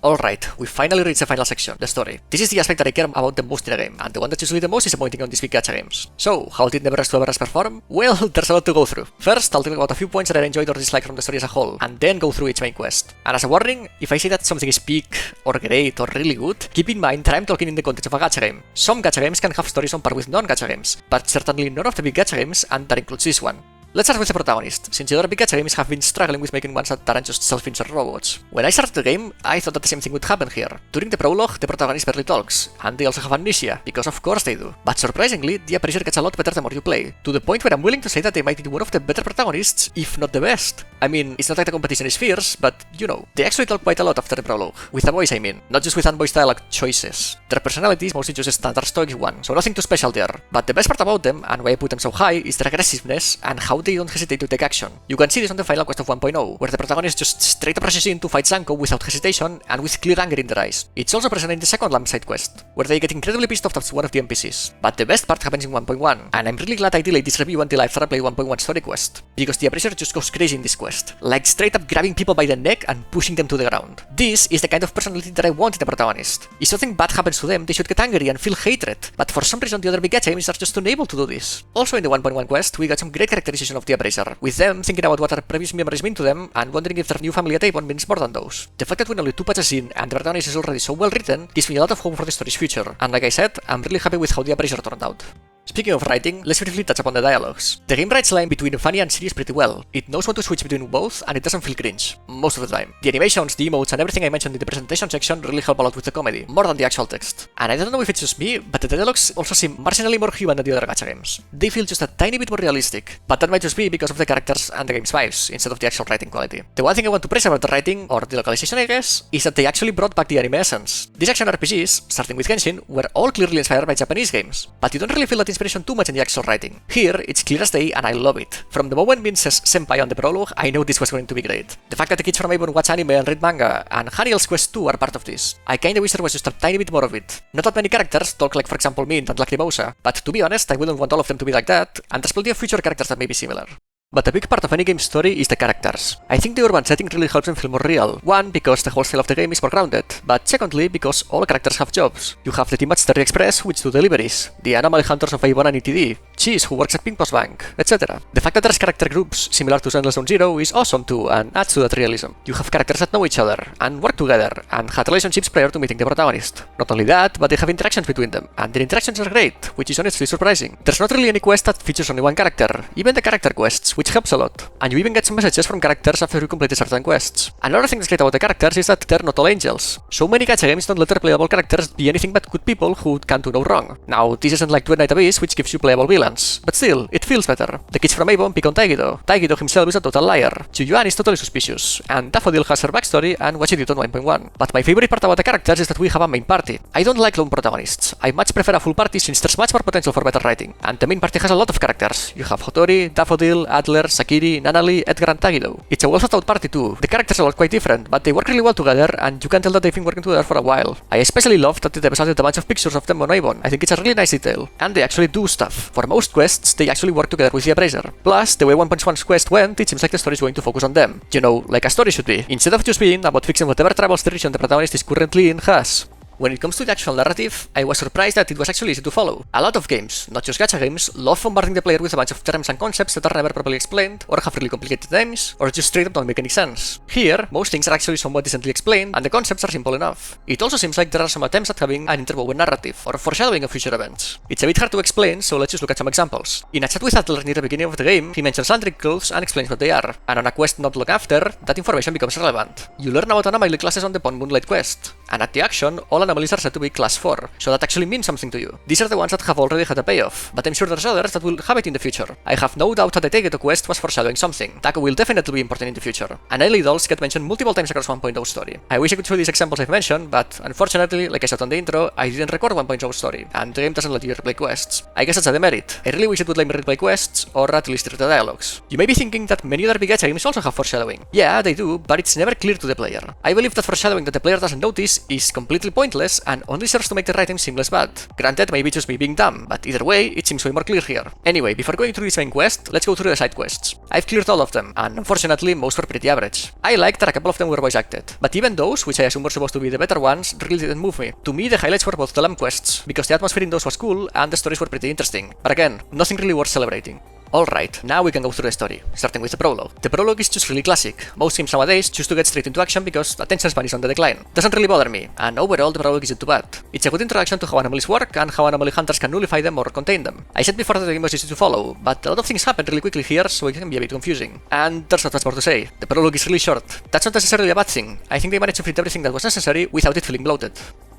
[SPEAKER 1] Alright, we finally reached the final section, the story. This is the aspect that I care about the most in a game, and the one that's usually the most disappointing on these big gacha games. So, how did Neverness to Everness perform? Well, there's a lot to go through. First, I'll talk about a few points that I enjoyed or disliked from the story as a whole, and then go through each main quest. And as a warning, if I say that something is peak, or great, or really good, keep in mind that I'm talking in the context of a gacha game. Some gacha games can have stories on par with non-gacha games, but certainly none of the big gacha games, and that includes this one. Let's start with the protagonist, since the other big gacha games have been struggling with making ones that aren't just self-insert robots. When I started the game, I thought that the same thing would happen here. During the prologue, the protagonist barely talks, and they also have amnesia, because of course they do. But surprisingly, the appraiser gets a lot better the more you play, to the point where I'm willing to say that they might be one of the better protagonists, if not the best. I mean, it's not like the competition is fierce, but you know, they actually talk quite a lot after the prologue. With the voice, I mean, not just with unvoiced dialogue choices. Their personality is mostly just a standard stoic one, so nothing too special there. But the best part about them, and why I put them so high, is their aggressiveness and how they don't hesitate to take action. You can see this on the final quest of 1.0, where the protagonist just straight up rushes in to fight Zanko without hesitation and with clear anger in their eyes. It's also present in the second lamp side quest, where they get incredibly pissed off at one of the NPCs. But the best part happens in 1.1, and I'm really glad I delayed this review until after I played 1.1 story quest, because the appraiser just goes crazy in this quest, like straight up grabbing people by the neck and pushing them to the ground. This is the kind of personality that I want in the protagonist. If something bad happens to them, they should get angry and feel hatred, but for some reason the other big gacha games are just unable to do this. Also in the 1.1 quest, we got some great characterization of the appraiser, with them thinking about what their previous memories mean to them, and wondering if their new family at Avon means more than those. The fact that we're only 2 patches in, and the protagonist is already so well written, gives me a lot of hope for the story's future, and like I said, I'm really happy with how the appraiser turned out. Speaking of writing, let's briefly touch upon the dialogues. The game writes line between funny and serious pretty well. It knows when to switch between both, and it doesn't feel cringe, most of the time. The animations, the emotes, and everything I mentioned in the presentation section really help a lot with the comedy, more than the actual text. And I don't know if it's just me, but the dialogues also seem marginally more human than the other gacha games. They feel just a tiny bit more realistic, but that might just be because of the characters and the game's vibes, instead of the actual writing quality. The one thing I want to praise about the writing, or the localization I guess, is that they actually brought back the anime essence. These action RPGs, starting with Genshin, were all clearly inspired by Japanese games, but you don't really feel that inspiration too much in the actual writing. Here, it's clear as day, and I love it. From the moment Min says senpai on the prologue, I know this was going to be great. The fact that the kids from Avon watch anime and read manga, and Haniel's quest too are part of this. I kinda wish there was just a tiny bit more of it. Not that many characters talk like, for example, Mint and Lacrimosa, but to be honest, I wouldn't want all of them to be like that, and there's plenty of future characters that may be similar. But a big part of any game's story is the characters. I think the urban setting really helps them feel more real. One, because the whole style of the game is more grounded, but secondly, because all characters have jobs. You have the team at Sterry Express, which do deliveries, the anomaly hunters of Avon and NTE, Cheese, who works at Pink Post Bank, etc. The fact that there's character groups similar to Zenless on Zero is awesome too, and adds to that realism. You have characters that know each other, and work together, and had relationships prior to meeting the protagonist. Not only that, but they have interactions between them, and their interactions are great, which is honestly surprising. There's not really any quest that features only one character, even the character quests, which helps a lot. And you even get some messages from characters after you complete certain quests. Another thing that's great about the characters is that they're not all angels. So many gacha games don't let their playable characters be anything but good people who can't do no wrong. Now, this isn't like Twilight Abyss, which gives you playable villains, but still, it feels better. The kids from Avon pick on Taigido. Taigido himself is a total liar. Chuyuan is totally suspicious, and Daffodil has her backstory and what she did on 1.1. But my favorite part about the characters is that we have a main party. I don't like lone protagonists. I much prefer a full party since there's much more potential for better writing. And the main party has a lot of characters. You have Hotori, Daffodil, Adler, Sakiri, Nanali, Edgar and Taigido. It's a well thought out party too. The characters are all quite different, but they work really well together, and you can tell that they've been working together for a while. I especially love that they've added a bunch of pictures of them on Avon. I think it's a really nice detail. And they actually do stuff. For most quests, they actually work together with the Appraiser. Plus, the way 1.1's quest went, it seems like the story is going to focus on them. You know, like a story should be, instead of just being about fixing whatever troubles the region the protagonist is currently in has. When it comes to the actual narrative, I was surprised that it was actually easy to follow. A lot of games, not just gacha games, love bombarding the player with a bunch of terms and concepts that are never properly explained, or have really complicated names, or just straight up don't make any sense. Here, most things are actually somewhat decently explained, and the concepts are simple enough. It also seems like there are some attempts at having an interwoven narrative, or foreshadowing of future events. It's a bit hard to explain, so let's just look at some examples. In a chat with Adler near the beginning of the game, he mentions laundry clothes and explains what they are, and on a quest not long after, that information becomes relevant. You learn about anomaly classes on the Pond Moonlight quest, and at the action, all anomalies are said to be class 4, so that actually means something to you. These are the ones that have already had a payoff, but I'm sure there's others that will have it in the future. I have no doubt that the Taigido quest was foreshadowing something. Taco will definitely be important in the future, and Ellie dolls get mentioned multiple times across 1.0 story. I wish I could show these examples I've mentioned, but unfortunately, like I said on the intro, I didn't record 1.0 story, and the game doesn't let you replay quests. I guess that's a demerit. I really wish it would let me replay quests, or at least read the dialogues. You may be thinking that many other big gacha games also have foreshadowing. Yeah, they do, but it's never clear to the player. I believe that foreshadowing that the player doesn't notice is completely pointless and only serves to make the writing seem less bad. Granted, maybe just me being dumb, but either way, it seems way more clear here. Anyway, before going through this main quest, let's go through the side quests. I've cleared all of them, and unfortunately, most were pretty average. I liked that a couple of them were voice acted, but even those, which I assume were supposed to be the better ones, really didn't move me. To me, the highlights were both the lamp quests, because the atmosphere in those was cool, and the stories were pretty interesting. But again, nothing really worth celebrating. Alright, now we can go through the story, starting with the prologue. The prologue is just really classic. Most games nowadays choose to get straight into action because attention span is on the decline. Doesn't really bother me, and overall the prologue isn't too bad. It's a good introduction to how anomalies work and how anomaly hunters can nullify them or contain them. I said before that the game was easy to follow, but a lot of things happen really quickly here, so it can be a bit confusing. And there's not much more to say. The prologue is really short. That's not necessarily a bad thing. I think they managed to fit everything that was necessary without it feeling bloated.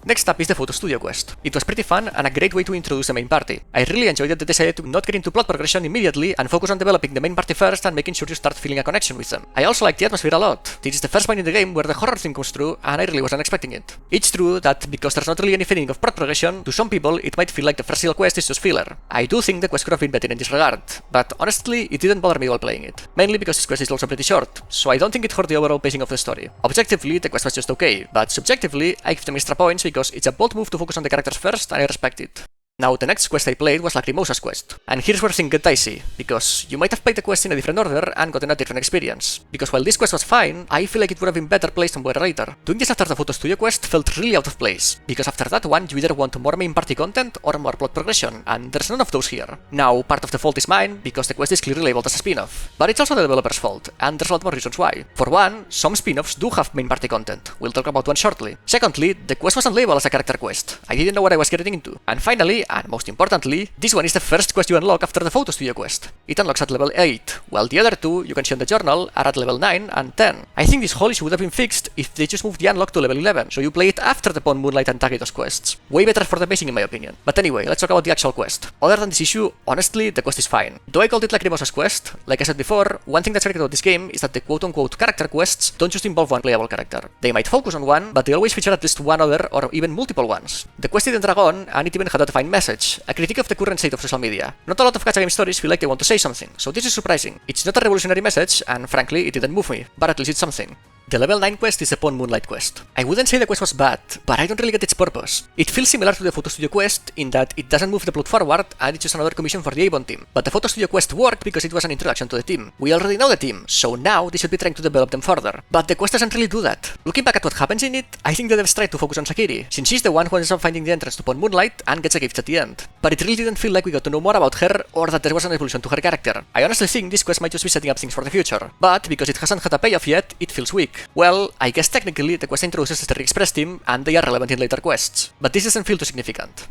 [SPEAKER 1] Next up is the photo studio quest. It was pretty fun and a great way to introduce the main party. I really enjoyed that they decided to not get into plot progression immediately and focus on developing the main party first and making sure you start feeling a connection with them. I also like the atmosphere a lot. This is the first point in the game where the horror thing comes through and I really wasn't expecting it. It's true that because there's not really any feeling of plot progression, to some people it might feel like the first real quest is just filler. I do think the quest could have been better in this regard, but honestly it didn't bother me while playing it. Mainly because this quest is also pretty short, so I don't think it hurt the overall pacing of the story. Objectively, the quest was just okay, but subjectively, I give them extra points because it's a bold move to focus on the characters first, and I respect it. Now, the next quest I played was Lacrimosa's quest, and here's where things get dicey, because you might have played the quest in a different order and gotten a different experience. Because while this quest was fine, I feel like it would have been better placed somewhere later. Doing this after the photo studio quest felt really out of place, because after that one you either want more main party content or more plot progression, and there's none of those here. Now, part of the fault is mine, because the quest is clearly labeled as a spin-off, but it's also the developer's fault, and there's a lot more reasons why. For one, some spin-offs do have main party content, we'll talk about one shortly. Secondly, the quest wasn't labeled as a character quest, I didn't know what I was getting into. And finally, and most importantly, this one is the first quest you unlock after the photo studio quest. It unlocks at level 8, while the other two you can see on the journal are at level 9 and 10. I think this whole issue would have been fixed if they just moved the unlock to level 11, so you play it after the Pond Moonlight and Taigido's quests. Way better for the pacing in my opinion. But anyway, let's talk about the actual quest. Other than this issue, honestly, the quest is fine. Though I called it Lacrimosa's quest, like I said before, one thing that's great about this game is that the quote-unquote character quests don't just involve one playable character. They might focus on one, but they always feature at least one other or even multiple ones. The quest didn't drag on, and it even had a defined message, a critique of the current state of social media. Not a lot of gacha game stories feel like they want to say something, so this is surprising. It's not a revolutionary message, and frankly, it didn't move me, but at least it's something. The level 9 quest is the Pond Moonlight quest. I wouldn't say the quest was bad, but I don't really get its purpose. It feels similar to the Photo Studio quest in that it doesn't move the plot forward and it's just another commission for the Avon team. But the Photo Studio quest worked because it was an introduction to the team. We already know the team, so now they should be trying to develop them further. But the quest doesn't really do that. Looking back at what happens in it, I think the devs tried to focus on Sakiri, since she's the one who ends up finding the entrance to Pond Moonlight and gets a gift at the end. But it really didn't feel like we got to know more about her or that there was an evolution to her character. I honestly think this quest might just be setting up things for the future, but because it hasn't had a payoff yet, it feels weak. Well, I guess technically the quest introduces the Express team and they are relevant in later quests, but this doesn't feel too significant.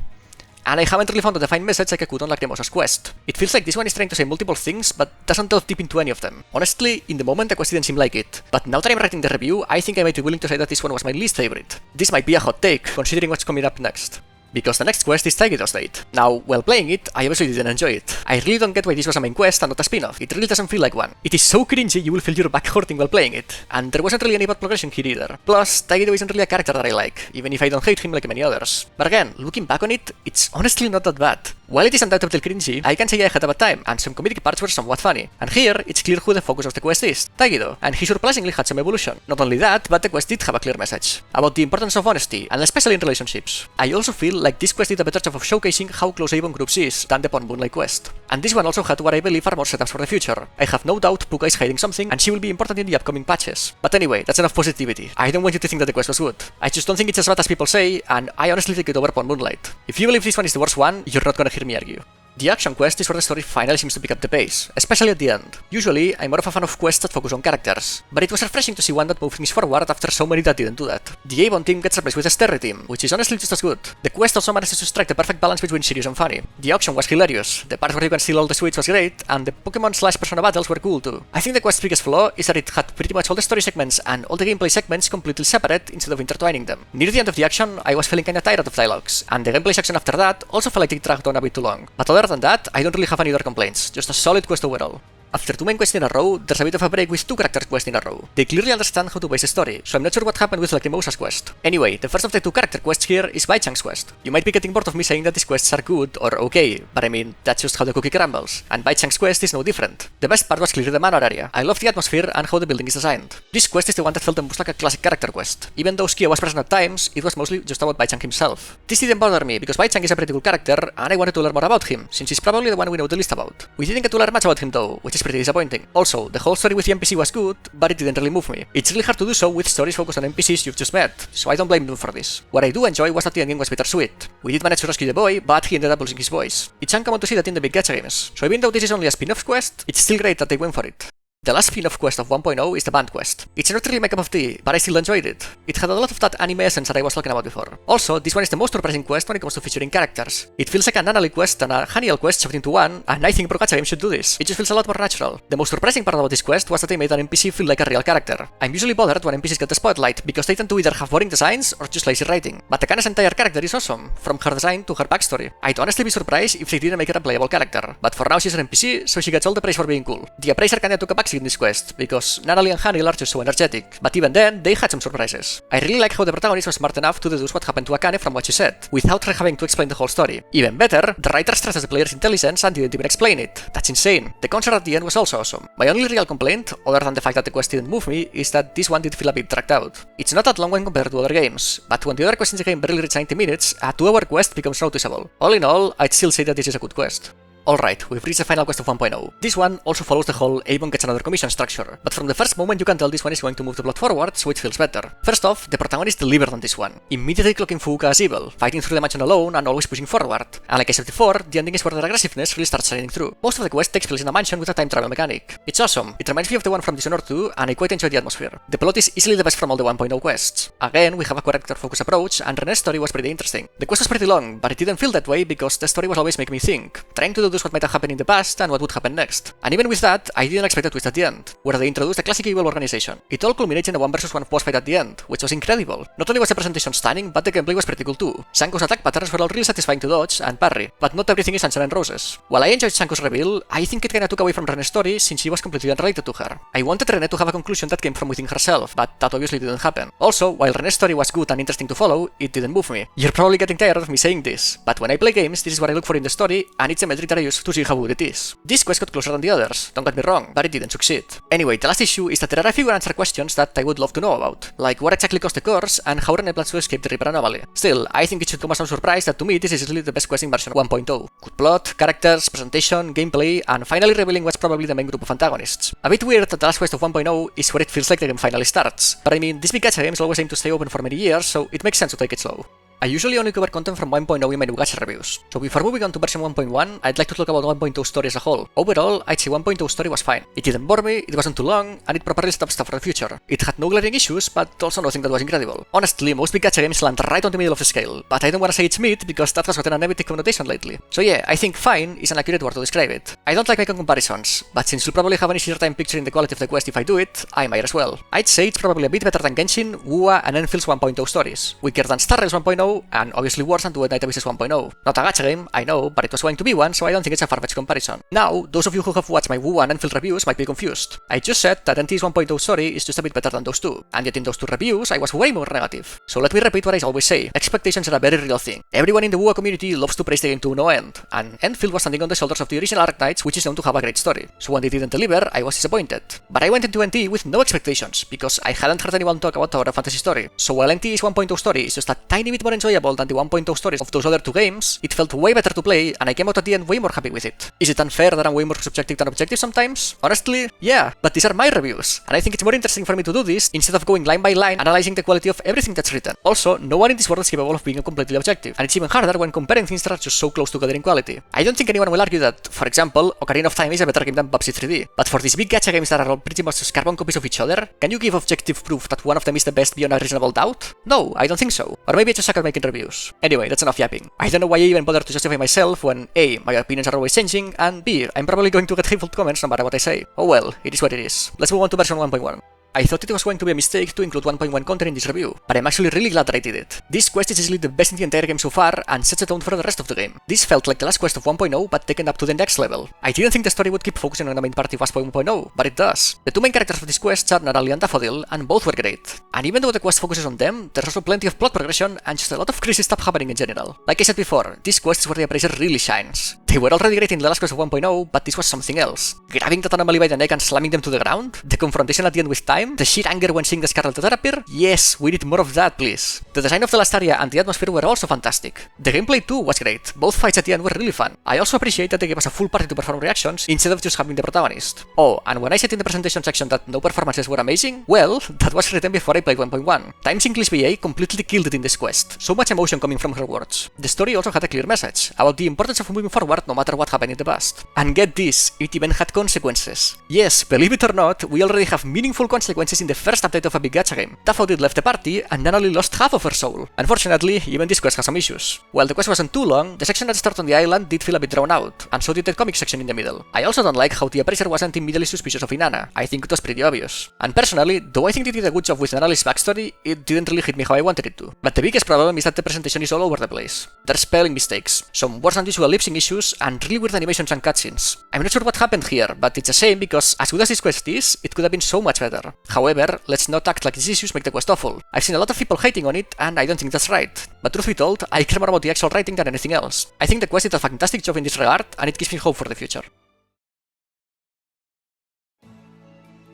[SPEAKER 1] And I haven't really found a defined message like I could on Lacrimosa's quest. It feels like this one is trying to say multiple things, but doesn't delve deep into any of them. Honestly, in the moment the quest didn't seem like it, but now that I'm writing the review, I think I might be willing to say that this one was my least favorite. This might be a hot take, considering what's coming up next. because the next quest is Taigido's date. Now, while playing it, I obviously didn't enjoy it. I really don't get why this was a main quest and not a spin-off. It really doesn't feel like one. It is so cringy you will feel your back hurting while playing it, and there wasn't really any bad progression here either. Plus, Taigido isn't really a character that I like, even if I don't hate him like many others. But again, looking back on it, it's honestly not that bad. While it is undoubtedly cringy, I can say I had a bad time, and some comedic parts were somewhat funny. And here, it's clear who the focus of the quest is, Taigido, and he surprisingly had some evolution. Not only that, but the quest did have a clear message about the importance of honesty, and especially in relationships. I also feel like this quest did a better job of showcasing how close Avon Groups is than the Pon Moonlight quest. And this one also had what I believe are more setups for the future. I have no doubt Puka is hiding something, and she will be important in the upcoming patches. But anyway, that's enough positivity. I don't want you to think that the quest was good. I just don't think it's as bad as people say, and I honestly take it over Pon Moonlight. If you believe this one is the worst one, you're not gonna hear me argue. The action quest is where the story finally seems to pick up the pace, especially at the end. Usually, I'm more of a fan of quests that focus on characters, but it was refreshing to see one that moved things forward after so many that didn't do that. The Avon team gets replaced with a Sterry team, which is honestly just as good. The quest also manages to strike the perfect balance between serious and funny. The auction was hilarious, the part where you can steal all the sweets was great, and the Pokemon/Persona battles were cool too. I think the quest's biggest flaw is that it had pretty much all the story segments and all the gameplay segments completely separate instead of intertwining them. Near the end of the action, I was feeling kinda tired of dialogues, and the gameplay section after that also felt like it dragged on a bit too long. But other than that, I don't really have any other complaints, just a solid quest overall. After two main quests in a row, there's a bit of a break with two character quests in a row. They clearly understand how to base a story, so I'm not sure what happened with Lacrimosa's quest. Anyway, the first of the two character quests here is Baichang's quest. You might be getting bored of me saying that these quests are good or okay, but I mean, that's just how the cookie crumbles, and Baichang's quest is no different. The best part was clearly the manor area. I love the atmosphere and how the building is designed. This quest is the one that felt the most like a classic character quest. Even though Skia was present at times, it was mostly just about Baichang himself. This didn't bother me because Baichang is a pretty cool character, and I wanted to learn more about him, since he's probably the one we know the least about. We didn't get to learn much about him though, which is pretty disappointing. Also, the whole story with the NPC was good, but it didn't really move me. It's really hard to do so with stories focused on NPCs you've just met, so I don't blame them for this. What I do enjoy was that the ending was bittersweet. We did manage to rescue the boy, but he ended up losing his voice. It's uncommon to see that in the big gacha games, so even though this is only a spin-off quest, it's still great that they went for it. The last spin-off quest of 1.0 is the band quest. It's not really my cup of tea, but I still enjoyed it. It had a lot of that anime essence that I was talking about before. Also, this one is the most surprising quest when it comes to featuring characters. It feels like a Nanali quest and a Haniel quest shoved into one, and I think pro gacha games should do this. It just feels a lot more natural. The most surprising part about this quest was that they made an NPC feel like a real character. I'm usually bothered when NPCs get the spotlight because they tend to either have boring designs or just lazy writing. But Takana's entire character is awesome, from her design to her backstory. I'd honestly be surprised if they didn't make her a playable character, but for now she's an NPC, so she gets all the praise for being cool. The appraiser kinda took a backseat in this quest, because Nanali and Haniel are just so energetic, but even then, they had some surprises. I really like how the protagonist was smart enough to deduce what happened to Akane from what she said, without her having to explain the whole story. Even better, the writer stressed the player's intelligence and didn't even explain it. That's insane. The concert at the end was also awesome. My only real complaint, other than the fact that the quest didn't move me, is that this one did feel a bit dragged out. It's not that long when compared to other games, but when the other quests in the game barely reach 90 minutes, a 2-hour quest becomes noticeable. All in all, I'd still say that this is a good quest. Alright, we've reached the final quest of 1.0. This one also follows the whole Avon gets another commission structure, but from the first moment you can tell this one is going to move the plot forward, so it feels better. First off, the protagonist delivered on this one, immediately clocking Fuuka as evil, fighting through the mansion alone and always pushing forward. And like I said before, the ending is where their aggressiveness really starts shining through. Most of the quest takes place in a mansion with a time travel mechanic. It's awesome, it reminds me of the one from Dishonored 2, and I quite enjoy the atmosphere. The plot is easily the best from all the 1.0 quests. Again, we have a character-focused approach, and Rene's story was pretty interesting. The quest was pretty long, but it didn't feel that way because the story was always making me think, trying to deduce what might have happened in the past and what would happen next. And even with that, I didn't expect a twist at the end, where they introduced a classic evil organization. It all culminates in a 1 versus 1 boss fight at the end, which was incredible. Not only was the presentation stunning, but the gameplay was pretty cool too. Shanko's attack patterns were all really satisfying to dodge and parry, but not everything is sunshine and roses. While I enjoyed Shanko's reveal, I think it kinda took away from Rene's story since she was completely unrelated to her. I wanted Rene to have a conclusion that came from within herself, but that obviously didn't happen. Also, while Rene's story was good and interesting to follow, it didn't move me. You're probably getting tired of me saying this, but when I play games, this is what I look for in the story, and it's a metric that I use to see how good it is. This quest got closer than the others, don't get me wrong, but it didn't succeed. Anyway, the last issue is that there are a few unanswered questions that I would love to know about, like what exactly caused the curse and how Rene plans to escape the Reaper anomaly. Still, I think it should come as no surprise that to me this is easily the best quest in version 1.0. Good plot, characters, presentation, gameplay, and finally revealing what's probably the main group of antagonists. A bit weird that the last quest of 1.0 is where it feels like the game finally starts, but I mean, these big gacha games always aim to stay open for many years, so it makes sense to take it slow. I usually only cover content from 1.0 in my new gacha reviews, so before moving on to version 1.1, I'd like to talk about 1.0 story as a whole. Overall, I'd say 1.0 story was fine. It didn't bore me, it wasn't too long, and it properly set up stuff for the future. It had no glaring issues, but also nothing that was incredible. Honestly, most big gacha games land right on the middle of the scale, but I don't want to say it's mid because that has gotten a negative connotation lately. So yeah, I think fine is an accurate word to describe it. I don't like making comparisons, but since you'll probably have an easier time picturing the quality of the quest if I do it, I might as well. I'd say it's probably a bit better than Genshin, WuWa, and Enfield's 1.0 stories. Weaker than Star Rail's 1.0, 2.0, and obviously worse than Duet Night Abyss 1.0. Not a gacha game, I know, but it was going to be one, so I don't think it's a far-fetched comparison. Now, those of you who have watched my WuWa and Endfield reviews might be confused. I just said that NTE's 1.0 story is just a bit better than those two, and yet in those two reviews I was way more negative. So let me repeat what I always say, expectations are a very real thing. Everyone in the WuWa community loves to praise the game to no end, and Endfield was standing on the shoulders of the original Arknights, which is known to have a great story. So when they didn't deliver, I was disappointed. But I went into NTE with no expectations, because I hadn't heard anyone talk about Tower of Fantasy story. So while NTE's 1.0 story is just a tiny bit more enjoyable than the 1.0 stories of those other two games, it felt way better to play, and I came out at the end way more happy with it. Is it unfair that I'm way more subjective than objective sometimes? Honestly, yeah, but these are my reviews, and I think it's more interesting for me to do this instead of going line by line analyzing the quality of everything that's written. Also, no one in this world is capable of being completely objective, and it's even harder when comparing things that are just so close together in quality. I don't think anyone will argue that, for example, Ocarina of Time is a better game than Bubsy 3D, but for these big gacha games that are all pretty much just carbon copies of each other, can you give objective proof that one of them is the best beyond a reasonable doubt? No, I don't think so. Or maybe I just suck at making reviews. Anyway, that's enough yapping. I don't know why I even bother to justify myself when A, my opinions are always changing, and B, I'm probably going to get hateful comments no matter what I say. Oh well, it is what it is. Let's move on to version 1.1. I thought it was going to be a mistake to include 1.1 content in this review, but I'm actually really glad that I did it. This quest is easily the best in the entire game so far, and sets a tone for the rest of the game. This felt like the last quest of 1.0, but taken up to the next level. I didn't think the story would keep focusing on the main party of 1.0, but it does. The two main characters of this quest are Narali and Daffodil, and both were great. And even though the quest focuses on them, there's also plenty of plot progression and just a lot of crazy stuff happening in general. Like I said before, this quest is where the appraiser really shines. They were already great in the last quest of 1.0, but this was something else. Grabbing that anomaly by the neck and slamming them to the ground, the confrontation at the end with time, the sheer anger when seeing the Scarlet Letter appear? Yes, we need more of that, please. The design of the last area and the atmosphere were also fantastic. The gameplay too was great. Both fights at the end were really fun. I also appreciate that they gave us a full party to perform reactions instead of just having the protagonist. Oh, and when I said in the presentation section that no performances were amazing, well, that was written before I played 1.1. Time's English VA completely killed it in this quest. So much emotion coming from her words. The story also had a clear message about the importance of moving forward no matter what happened in the past. And get this, it even had consequences. Yes, believe it or not, we already have meaningful consequences in the first update of a big gacha game. Daffodil left the party and Nanali lost half of her soul. Unfortunately, even this quest has some issues. While the quest wasn't too long, the section that started on the island did feel a bit drawn out, and so did the comic section in the middle. I also don't like how the appraiser wasn't immediately suspicious of Inanna. I think it was pretty obvious. And personally, though I think they did a good job with Nanali's backstory, it didn't really hit me how I wanted it to. But the biggest problem is that the presentation is all over the place. There's spelling mistakes, some worse than usual lip sync issues, and really weird animations and cutscenes. I'm not sure what happened here, but it's a shame because as good as this quest is, it could have been so much better. However, let's not act like these issues make the quest awful. I've seen a lot of people hating on it, and I don't think that's right. But truth be told, I care more about the actual writing than anything else. I think the quest did a fantastic job in this regard, and it gives me hope for the future.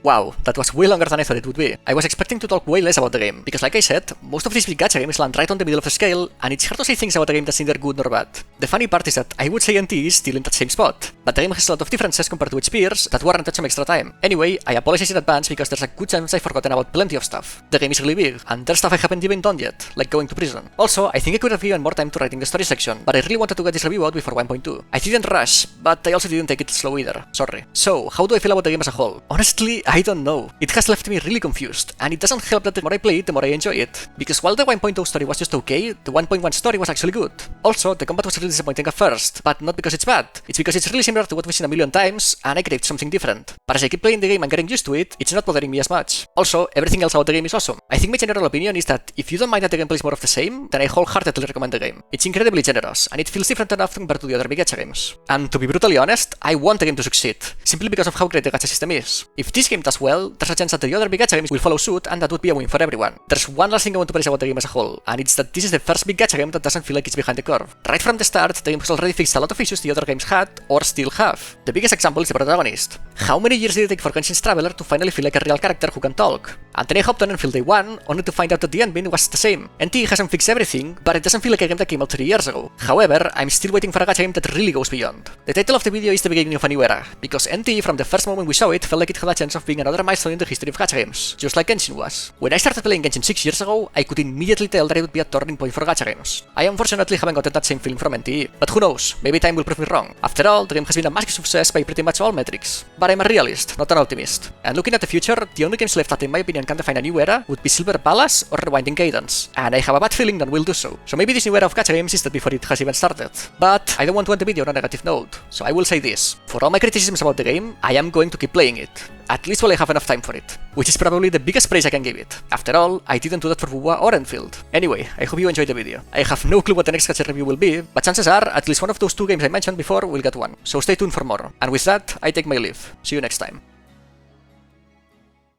[SPEAKER 1] Wow, that was way longer than I thought it would be. I was expecting to talk way less about the game, because like I said, most of these big gacha games land right on the middle of the scale, and it's hard to say things about a game that's neither good nor bad. The funny part is that I would say NTE is still in that same spot, but the game has a lot of differences compared to its peers that warranted some extra time. Anyway, I apologize in advance because there's a good chance I've forgotten about plenty of stuff. The game is really big, and there's stuff I haven't even done yet, like going to prison. Also, I think I could have given more time to writing the story section, but I really wanted to get this review out before 1.2. I didn't rush, but I also didn't take it slow either. Sorry. So, how do I feel about the game as a whole? Honestly, I don't know. It has left me really confused, and it doesn't help that the more I play it, the more I enjoy it. Because while the 1.0 story was just okay, the 1.1 story was actually good. Also, the combat was really disappointing at first, but not because it's bad. It's because it's really similar to what we've seen a million times, and I craved something different. But as I keep playing the game and getting used to it, it's not bothering me as much. Also, everything else about the game is awesome. I think my general opinion is that if you don't mind that the gameplay is more of the same, then I wholeheartedly recommend the game. It's incredibly generous, and it feels different enough compared to the other big gacha games. And to be brutally honest, I want the game to succeed, simply because of how great the gacha system is. If this game does well, there's a chance that the other big gacha games will follow suit, and that would be a win for everyone. There's one last thing I want to praise about the game as a whole, and it's that this is the first big gacha game that doesn't feel like it's behind the curve. Right from the start, the game has already fixed a lot of issues the other games had, or still have. The biggest example is the protagonist. How many years did it take for Genshin's Traveler to finally feel like a real character who can talk? And then I hopped on Endfield Day 1, only to find out that the ending was the same. NTE hasn't fixed everything, but it doesn't feel like a game that came out 3 years ago. However, I'm still waiting for a gacha game that really goes beyond. The title of the video is the beginning of a new era, because NTE from the first moment we saw it felt like it had a chance of being another milestone in the history of gacha games, just like Genshin was. When I started playing Genshin 6 years ago, I could immediately tell that it would be a turning point for gacha games. I unfortunately haven't gotten that same feeling from NTE, but who knows, maybe time will prove me wrong. After all, the game has been a massive success by pretty much all metrics. But I'm a realist, not an optimist. And looking at the future, the only games left that in my opinion can define a new era would be Silver Palace or Rewinding Cadence, and I have a bad feeling that we'll do so. So maybe this new era of gacha games is that before it has even started. But I don't want to end the video on a negative note, so I will say this. For all my criticisms about the game, I am going to keep playing it. at least while I have enough time for it, which is probably the biggest praise I can give it. After all, I didn't do that for WuWa or Endfield. Anyway, I hope you enjoyed the video. I have no clue what the next gacha review will be, but chances are at least one of those two games I mentioned before will get one, so stay tuned for more. And with that, I take my leave. See you next time.